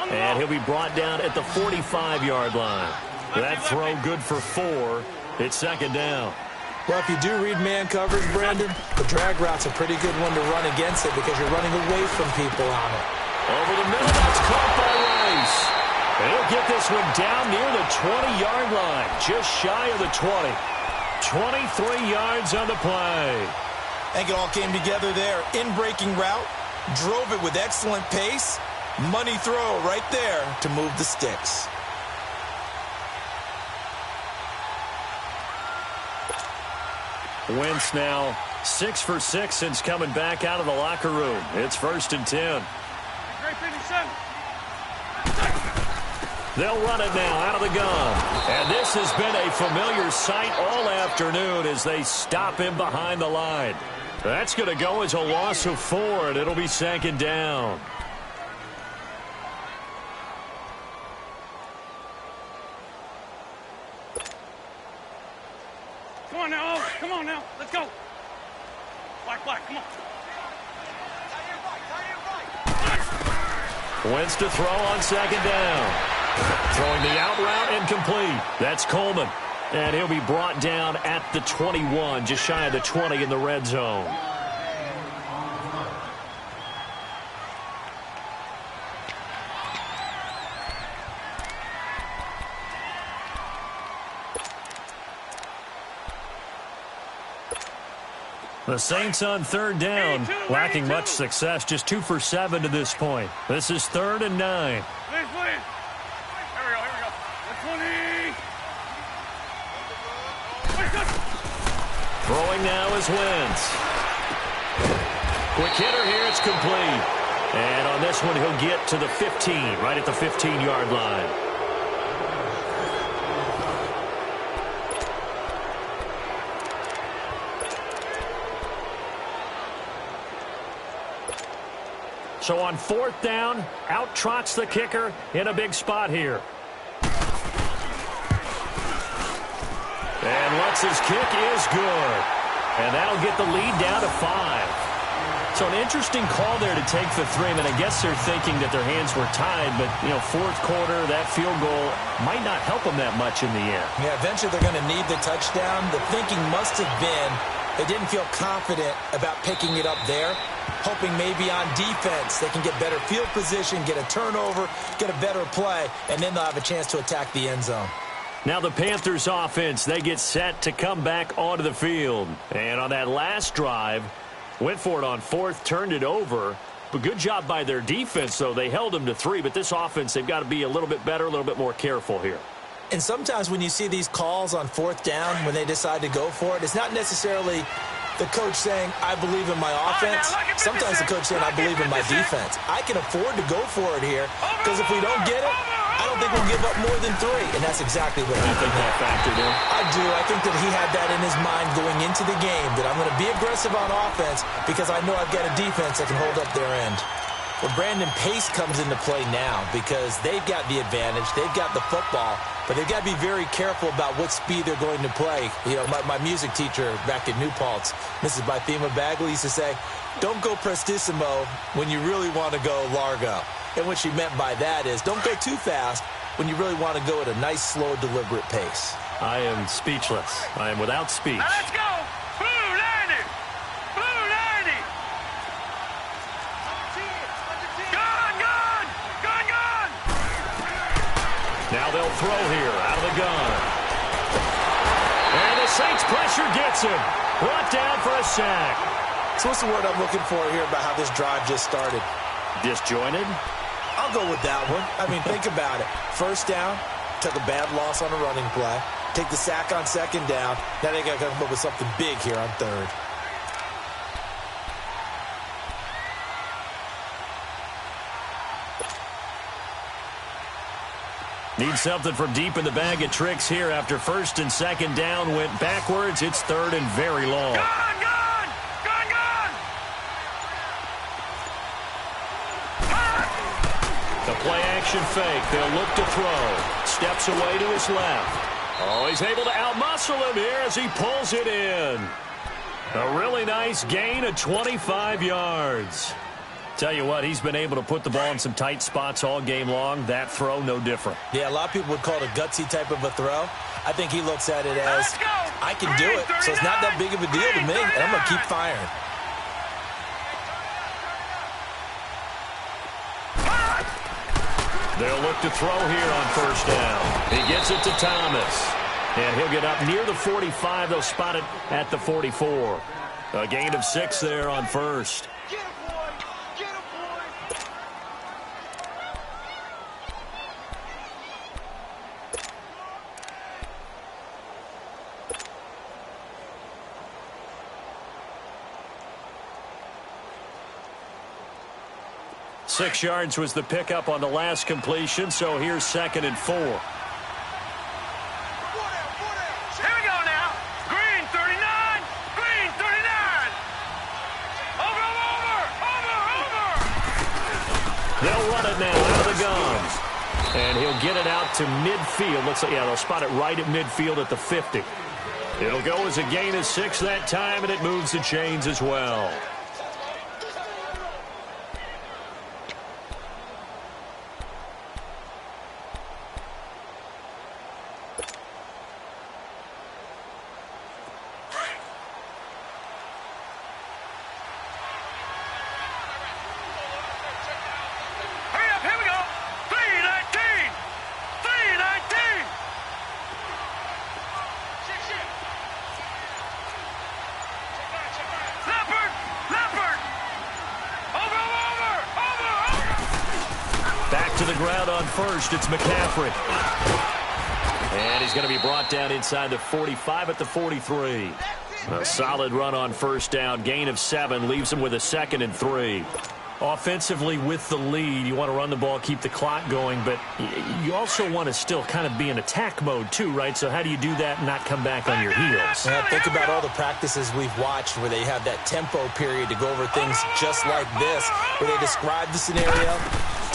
Speaker 3: And he'll be brought down at the 45-yard line. That throw good for 4. It's 2nd down.
Speaker 4: Well, if you do read man coverage, Brandon, the drag route's a pretty good one to run against it because you're running away from people on it.
Speaker 3: Over the middle, that's caught by Rice. And he'll get this one down near the 20-yard line, just shy of the 20. 23 yards on the play.
Speaker 4: I think it all came together there. In-breaking route, drove it with excellent pace. Money throw right there to move the sticks.
Speaker 3: Wentz now 6 for 6 since coming back out of the locker room. It's 1st and 10.
Speaker 5: Great 57.
Speaker 3: They'll run it now out of the gun. And this has been a familiar sight all afternoon as they stop him behind the line. That's going to go as a loss of 4, and it'll be 2nd down.
Speaker 5: Come on now. Let's go. Black, come on.
Speaker 3: Wentz to throw on 2nd down. Throwing the out route and complete. That's Coleman. And he'll be brought down at the 21, just shy of the 20 in the red zone. The Saints on 3rd down, lacking much success, just 2 for 7 to this point. This is 3rd and 9.
Speaker 5: Please. Here we go. The 20.
Speaker 3: Throwing now is Wentz. Quick hitter here, it's complete. And on this one, he'll get to the 15, right at the 15-yard line. So on 4th down, out trots the kicker in a big spot here. And Lutz's kick is good. And that'll get the lead down to 5. So an interesting call there to take the 3. I mean, I guess they're thinking that their hands were tied, but, 4th quarter, that field goal might not help them that much in the end.
Speaker 4: Yeah, eventually they're going to need the touchdown. The thinking must have been they didn't feel confident about picking it up there, hoping maybe on defense they can get better field position, get a turnover, get a better play, and then they'll have a chance to attack the end zone.
Speaker 3: Now the Panthers offense, they get set to come back onto the field. And on that last drive, went for it on 4th, turned it over. But good job by their defense, though. They held them to 3, but this offense, they've got to be a little bit better, a little bit more careful here.
Speaker 4: And sometimes when you see these calls on 4th down, when they decide to go for it, it's not necessarily the coach saying, I believe in my offense. Sometimes the coach saying, I believe in my defense. I can afford to go for it here because if we don't get it, I don't think we'll give up more than 3. And that's exactly what happened.
Speaker 3: I think that factored in.
Speaker 4: I do. I think that he had that in his mind going into the game, that I'm going to be aggressive on offense because I know I've got a defense that can hold up their end. Well, Brandon, pace comes into play now because they've got the advantage. They've got the football, but they've got to be very careful about what speed they're going to play. You know, my music teacher back at New Paltz, Mrs. Bythema Bagley, used to say, don't go prestissimo when you really want to go largo. And what she meant by that is don't go too fast when you really want to go at a nice, slow, deliberate pace.
Speaker 3: I am speechless. I am without speech.
Speaker 5: Now let's go. Blue 90. Blue 90. Gun, gun. Gun, gun.
Speaker 3: Now they'll throw here out of the gun. And the Saints pressure gets him. Brought down for a sack.
Speaker 4: So what's the word I'm looking for here about how this drive just started?
Speaker 3: Disjointed?
Speaker 4: I'll go with that one. I mean, think about it. First down, took a bad loss on a running play. Take the sack on second down. Now they got to come up with something big here on third.
Speaker 3: Need something from deep in the bag of tricks here after first and second down went backwards. It's third and very long.
Speaker 5: Gun, gun. Gun, gun.
Speaker 3: The play action fake. They'll look to throw. Steps away to his left. Oh, he's able to outmuscle him here as he pulls it in. A really nice gain of 25 yards. Tell you what, he's been able to put the ball in some tight spots all game long. That throw, no different.
Speaker 4: Yeah, a lot of people would call it a gutsy type of a throw. I think he looks at it as, I can do it, so it's not that big of a deal to me, and I'm going to keep firing.
Speaker 3: They'll look to throw here on first down. He gets it to Thomas. And he'll get up near the 45. They'll spot it at the 44. A gain of 6 there on first.
Speaker 1: Get him, boy! Get him, boy!
Speaker 3: 6 yards was the pickup on the last completion, so here's 2nd and 4.
Speaker 5: Here we go now. Green 39. Green 39. Over, over, over, over.
Speaker 3: They'll run it now out of the gun. And he'll get it out to midfield. Looks like, yeah, they'll spot it right at midfield at the 50. It'll go as a gain of 6 that time, and it moves the chains as well. To the ground on first, it's McCaffrey. And he's going to be brought down inside the 45 at the 43. A solid run on first down, gain of 7, leaves him with a 2nd and 3. Offensively with the lead, you want to run the ball, keep the clock going, but you also want to still kind of be in attack mode too, right? So how do you do that and not come back on your heels?
Speaker 4: Yeah, think about all the practices we've watched where they have that tempo period to go over things just like this, where they describe the scenario,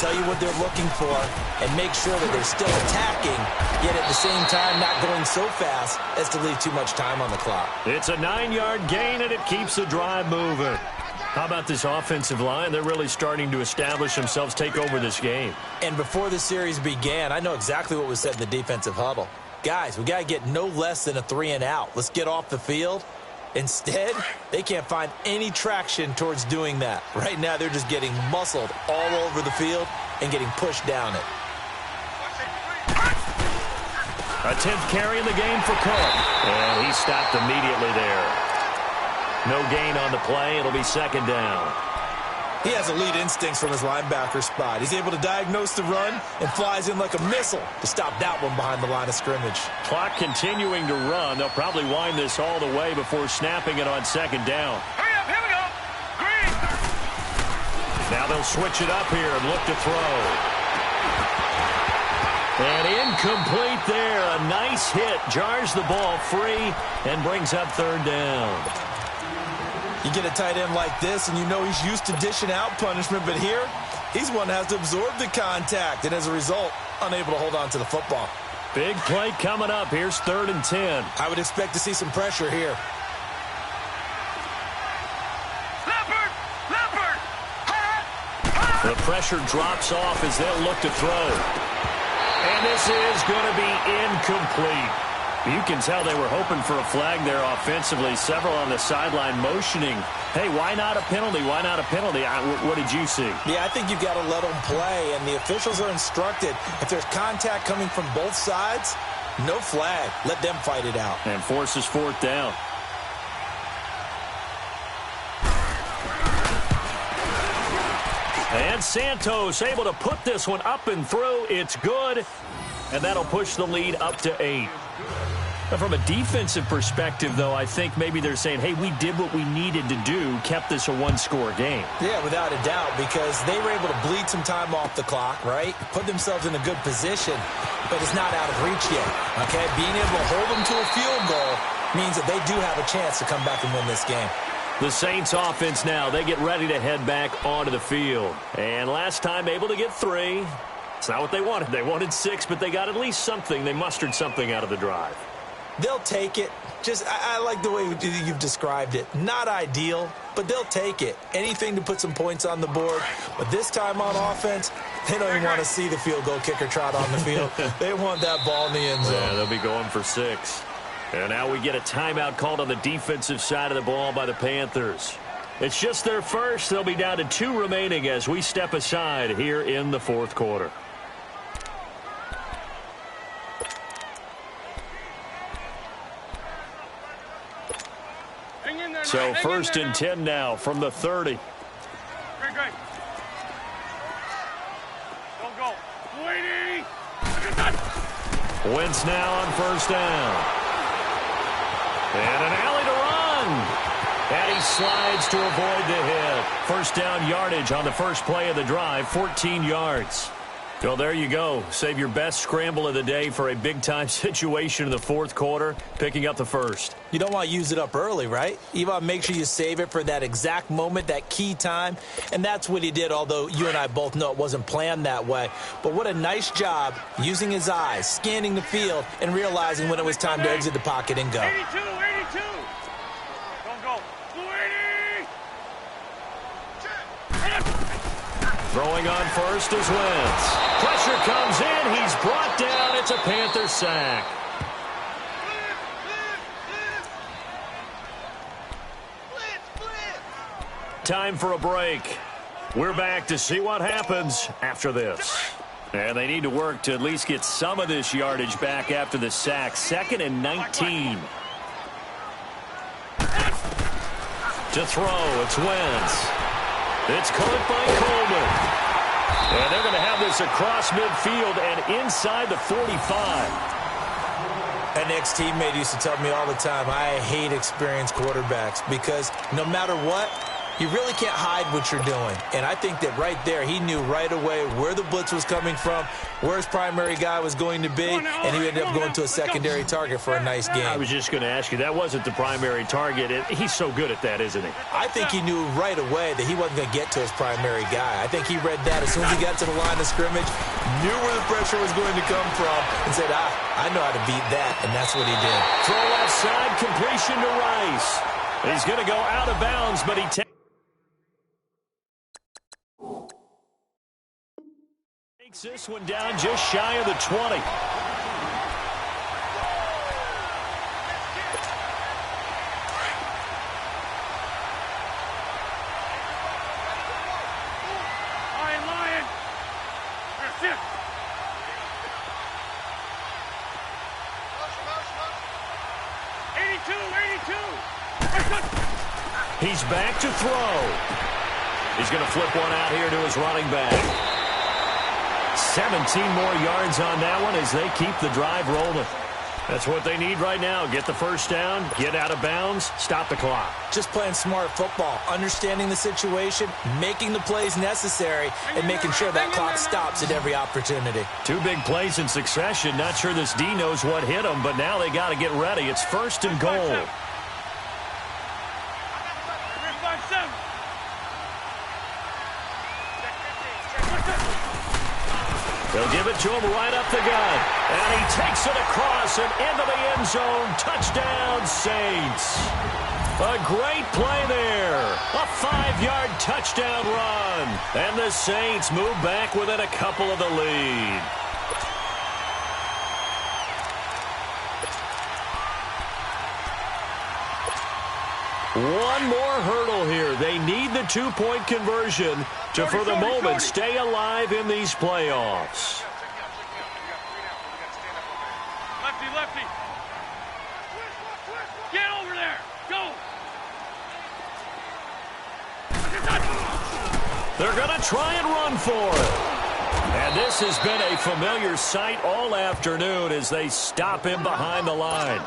Speaker 4: tell you what they're looking for, and make sure that they're still attacking, yet at the same time not going so fast as to leave too much time on the clock.
Speaker 3: It's a 9-yard gain, and it keeps the drive moving. How about this offensive line? They're really starting to establish themselves, take over this game.
Speaker 4: And before the series began, I know exactly what was said in the defensive huddle. Guys, we got to get no less than a 3-and-out. Let's get off the field. Instead, they can't find any traction towards doing that. Right now, they're just getting muscled all over the field and getting pushed down it.
Speaker 3: A 10th carry in the game for Cook. And he stopped immediately there. No gain on the play. It'll be 2nd down.
Speaker 4: He has elite instincts from his linebacker spot. He's able to diagnose the run and flies in like a missile to stop that one behind the line of scrimmage.
Speaker 3: Clock continuing to run. They'll probably wind this all the way before snapping it on 2nd down.
Speaker 5: Hurry up, here we go. Green.
Speaker 3: Now they'll switch it up here and look to throw. And incomplete there. A nice hit. Jars the ball free and brings up 3rd down.
Speaker 4: You get a tight end like this, and you know he's used to dishing out punishment, but here, he's one that has to absorb the contact, and as a result, unable to hold on to the football.
Speaker 3: Big play coming up. Here's 3rd and 10.
Speaker 4: I would expect to see some pressure here.
Speaker 3: The pressure drops off as they'll look to throw. And this is going to be incomplete. You can tell they were hoping for a flag there offensively. Several on the sideline motioning, hey, why not a penalty? Why not a penalty? What did you see?
Speaker 4: Yeah, I think you've got to let them play, and the officials are instructed. If there's contact coming from both sides, no flag. Let them fight it out.
Speaker 3: And forces 4th down. And Santos able to put this one up and through. It's good. And that'll push the lead up to 8. Now, from a defensive perspective, though, I think maybe they're saying, hey, we did what we needed to do, kept this a 1-score game.
Speaker 4: Yeah, without a doubt, because they were able to bleed some time off the clock, right? Put themselves in a good position, but it's not out of reach yet, okay? Being able to hold them to a field goal means that they do have a chance to come back and win this game.
Speaker 3: The Saints offense now, they get ready to head back onto the field. And last time able to get 3. It's not what they wanted. They wanted 6, but they got at least something. They mustered something out of the drive.
Speaker 4: They'll take it. I like the way you've described it. Not ideal, but they'll take it. Anything to put some points on the board. But this time on offense, they don't even want to see the field goal kicker trot on the field. They want that ball in the end zone.
Speaker 3: Yeah, they'll be going for 6. And now we get a timeout called on the defensive side of the ball by the Panthers. It's just their first. They'll be down to 2 remaining as we step aside here in the 4th quarter. So 1st and 10 now from the 30.
Speaker 5: Great. Don't go. Waiting.
Speaker 3: Wentz now on 1st down. And an alley to run. And he slides to avoid the hit. 1st down yardage on the first play of the drive, 14 yards. Well, there you go. Save your best scramble of the day for a big-time situation in the 4th quarter, picking up the 1st.
Speaker 4: You don't want to use it up early, right? You want to make sure you save it for that exact moment, that key time. And that's what he did, although you and I both know it wasn't planned that way. But what a nice job using his eyes, scanning the field, and realizing when it was time to exit the pocket and go.
Speaker 5: 82. Don't go. 80.
Speaker 3: Throwing on 1st is Wentz. Pressure comes in. He's brought down. It's a Panther sack. Time for a break. We're back to see what happens after this. And they need to work to at least get some of this yardage back after the sack. 2nd and 19. To throw, it's Wentz. It's caught by Coleman. And they're going to have this across midfield and inside the 45.
Speaker 4: An ex-teammate used to tell me all the time, I hate experienced quarterbacks because no matter what, you really can't hide what you're doing. And I think that right there, he knew right away where the blitz was coming from, where his primary guy was going to be, and he ended up going to a secondary target for a nice game.
Speaker 3: I was just going to ask you, that wasn't the primary target. He's so good at that, isn't he?
Speaker 4: I think he knew right away that he wasn't going to get to his primary guy. I think he read that as soon as he got to the line of scrimmage, knew where the pressure was going to come from, and said, I know how to beat that, and that's what he did.
Speaker 3: Throw outside, completion to Rice. He's going to go out of bounds, but he takes this one down just shy of the 20.
Speaker 5: Lion. That's it.
Speaker 3: He's back to throw. He's going to flip one out here to his running back. 17 more yards on that one as they keep the drive rolling. That's what they need right now. Get the first down, get out of bounds, stop the clock.
Speaker 4: Just playing smart football, understanding the situation, making the plays necessary, and making sure that clock stops at every opportunity.
Speaker 3: 2 big plays in succession. Not sure this D knows what hit them, but now they got to get ready. It's 1st and goal. They'll give it to him right up the gut. And he takes it across and into the end zone. Touchdown, Saints. A great play there. A 5-yard touchdown run. And the Saints move back within a couple of the lead. One more hurdle here. They need the 2-point conversion to, for the moment, stay alive in these playoffs.
Speaker 5: Lefty, lefty. Get over there. Go.
Speaker 3: They're going to try and run for it. And this has been a familiar sight all afternoon as they stop him behind the line.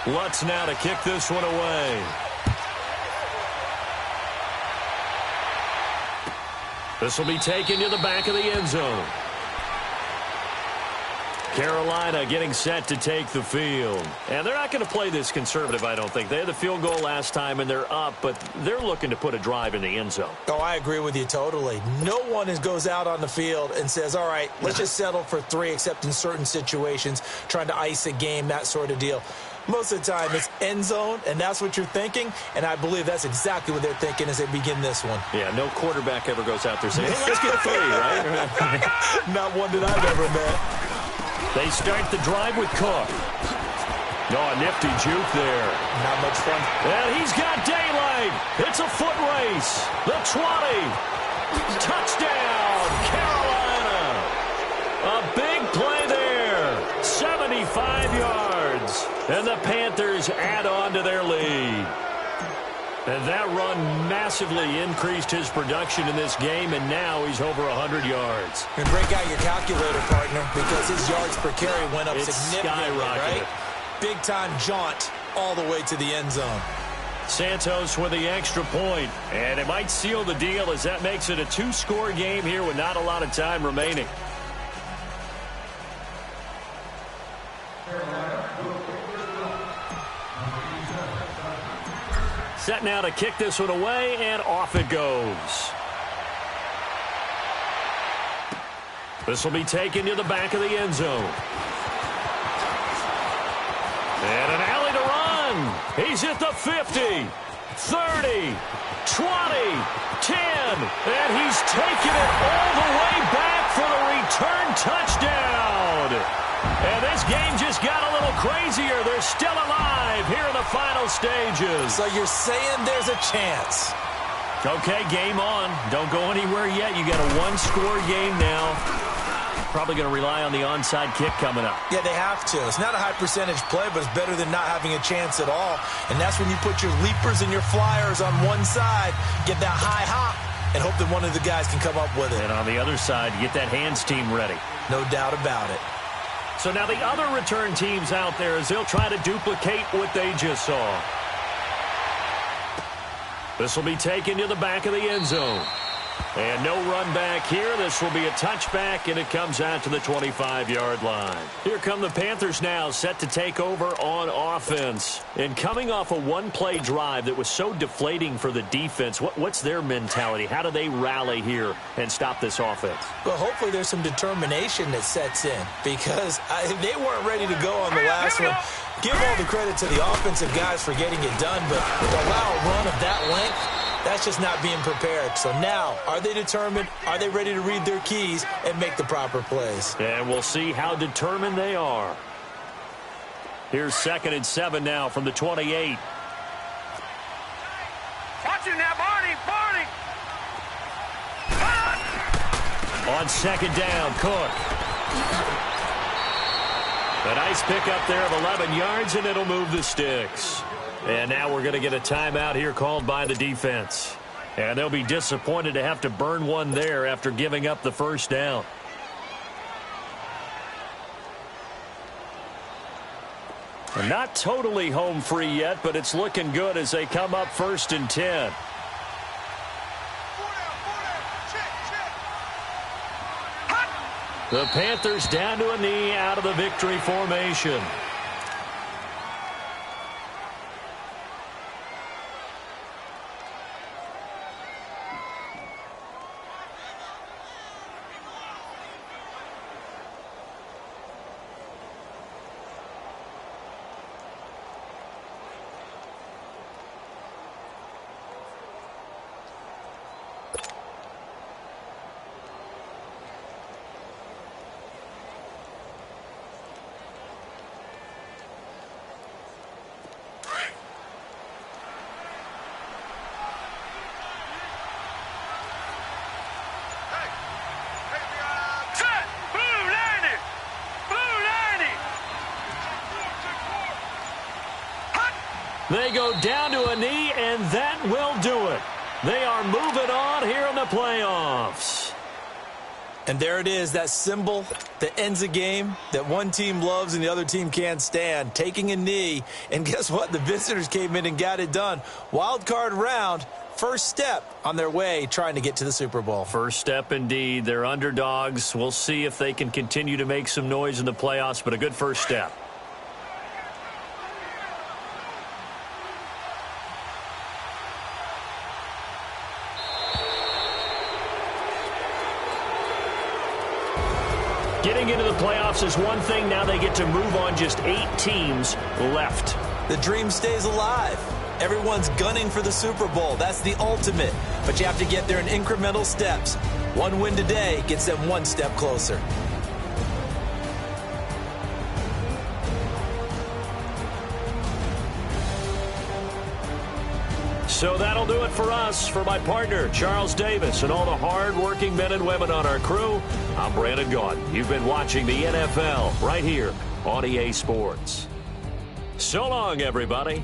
Speaker 3: Lutz now to kick this one away. This will be taken to the back of the end zone. Carolina getting set to take the field. And they're not going to play this conservative, I don't think. They had the field goal last time, and they're up, but they're looking to put a drive in the end zone.
Speaker 4: Oh, I agree with you totally. No one goes out on the field and says, all right, let's just settle for 3, except in certain situations, trying to ice a game, that sort of deal. Most of the time, it's end zone, and that's what you're thinking, and I believe that's exactly what they're thinking as they begin this one.
Speaker 3: Yeah, no quarterback ever goes out there saying, hey, let's get 3, right?
Speaker 4: Not one that I've ever met.
Speaker 3: They start the drive with Cook. Oh, a nifty juke there.
Speaker 4: Not much fun.
Speaker 3: And he's got daylight. It's a foot race. The 20. Touchdown, Carolina. A big play there. 75 yards. And the Panthers add on to their lead. And that run massively increased his production in this game, and now he's over 100 yards.
Speaker 4: And break out your calculator, partner, because his yards per carry went up significantly, right? Big-time jaunt all the way to the end zone.
Speaker 3: Santos with the extra point, and it might seal the deal as that makes it a 2-score game here with not a lot of time remaining. Set now to kick this one away, and off it goes. This will be taken to the back of the end zone. And an alley to run. He's at the 50, 30, 20, 10, and he's taken it all the way back for the return touchdown. And this game just got a little crazier. They're still alive here in the final stages.
Speaker 4: So you're saying there's a chance.
Speaker 3: Okay, game on. Don't go anywhere yet. You got a 1-score game now. Probably going to rely on the onside kick coming up.
Speaker 4: Yeah, they have to. It's not a high percentage play, but it's better than not having a chance at all. And that's when you put your leapers and your flyers on one side, get that high hop, and hope that one of the guys can come up with it.
Speaker 3: And on the other side, get that hands team ready.
Speaker 4: No doubt about it.
Speaker 3: So now the other return teams out there as they'll try to duplicate what they just saw. This will be taken to the back of the end zone. And no run back here. This will be a touchback, and it comes out to the 25-yard line. Here come the Panthers now, set to take over on offense. And coming off a one-play drive that was so deflating for the defense, what's their mentality? How do they rally here and stop this offense?
Speaker 4: Well, hopefully there's some determination that sets in, because they weren't ready to go on the last one. Give all the credit to the offensive guys for getting it done, but to allow a run of that length, that's just not being prepared. So now, are they determined? Are they ready to read their keys and make the proper plays?
Speaker 3: And we'll see how determined they are. Here's 2nd and 7 now from the 28.
Speaker 5: Watch him now, Barney! Barney!
Speaker 3: On 2nd down, Cook. A nice pickup there of 11 yards, and it'll move the sticks. And now we're going to get a timeout here called by the defense. And they'll be disappointed to have to burn one there after giving up the first down. And not totally home free yet, but it's looking good as they come up 1st and 10. The Panthers down to a knee out of the victory formation. They go down to a knee, and that will do it. They are moving on here in the playoffs.
Speaker 4: And there it is, that symbol that ends a game that one team loves and the other team can't stand, taking a knee. And guess what? The visitors came in and got it done. Wild card round, first step on their way trying to get to the Super Bowl.
Speaker 3: First step indeed. They're underdogs. We'll see if they can continue to make some noise in the playoffs, but a good first step. Getting into the playoffs is one thing. Now they get to move on. Just 8 teams left.
Speaker 4: The dream stays alive. Everyone's gunning for the Super Bowl. That's the ultimate. But you have to get there in incremental steps. One win today gets them one step closer.
Speaker 3: So that'll do it for us. For my partner, Charles Davis, and all the hard-working men and women on our crew, I'm Brandon Gaudin. You've been watching the NFL right here on EA Sports. So long, everybody.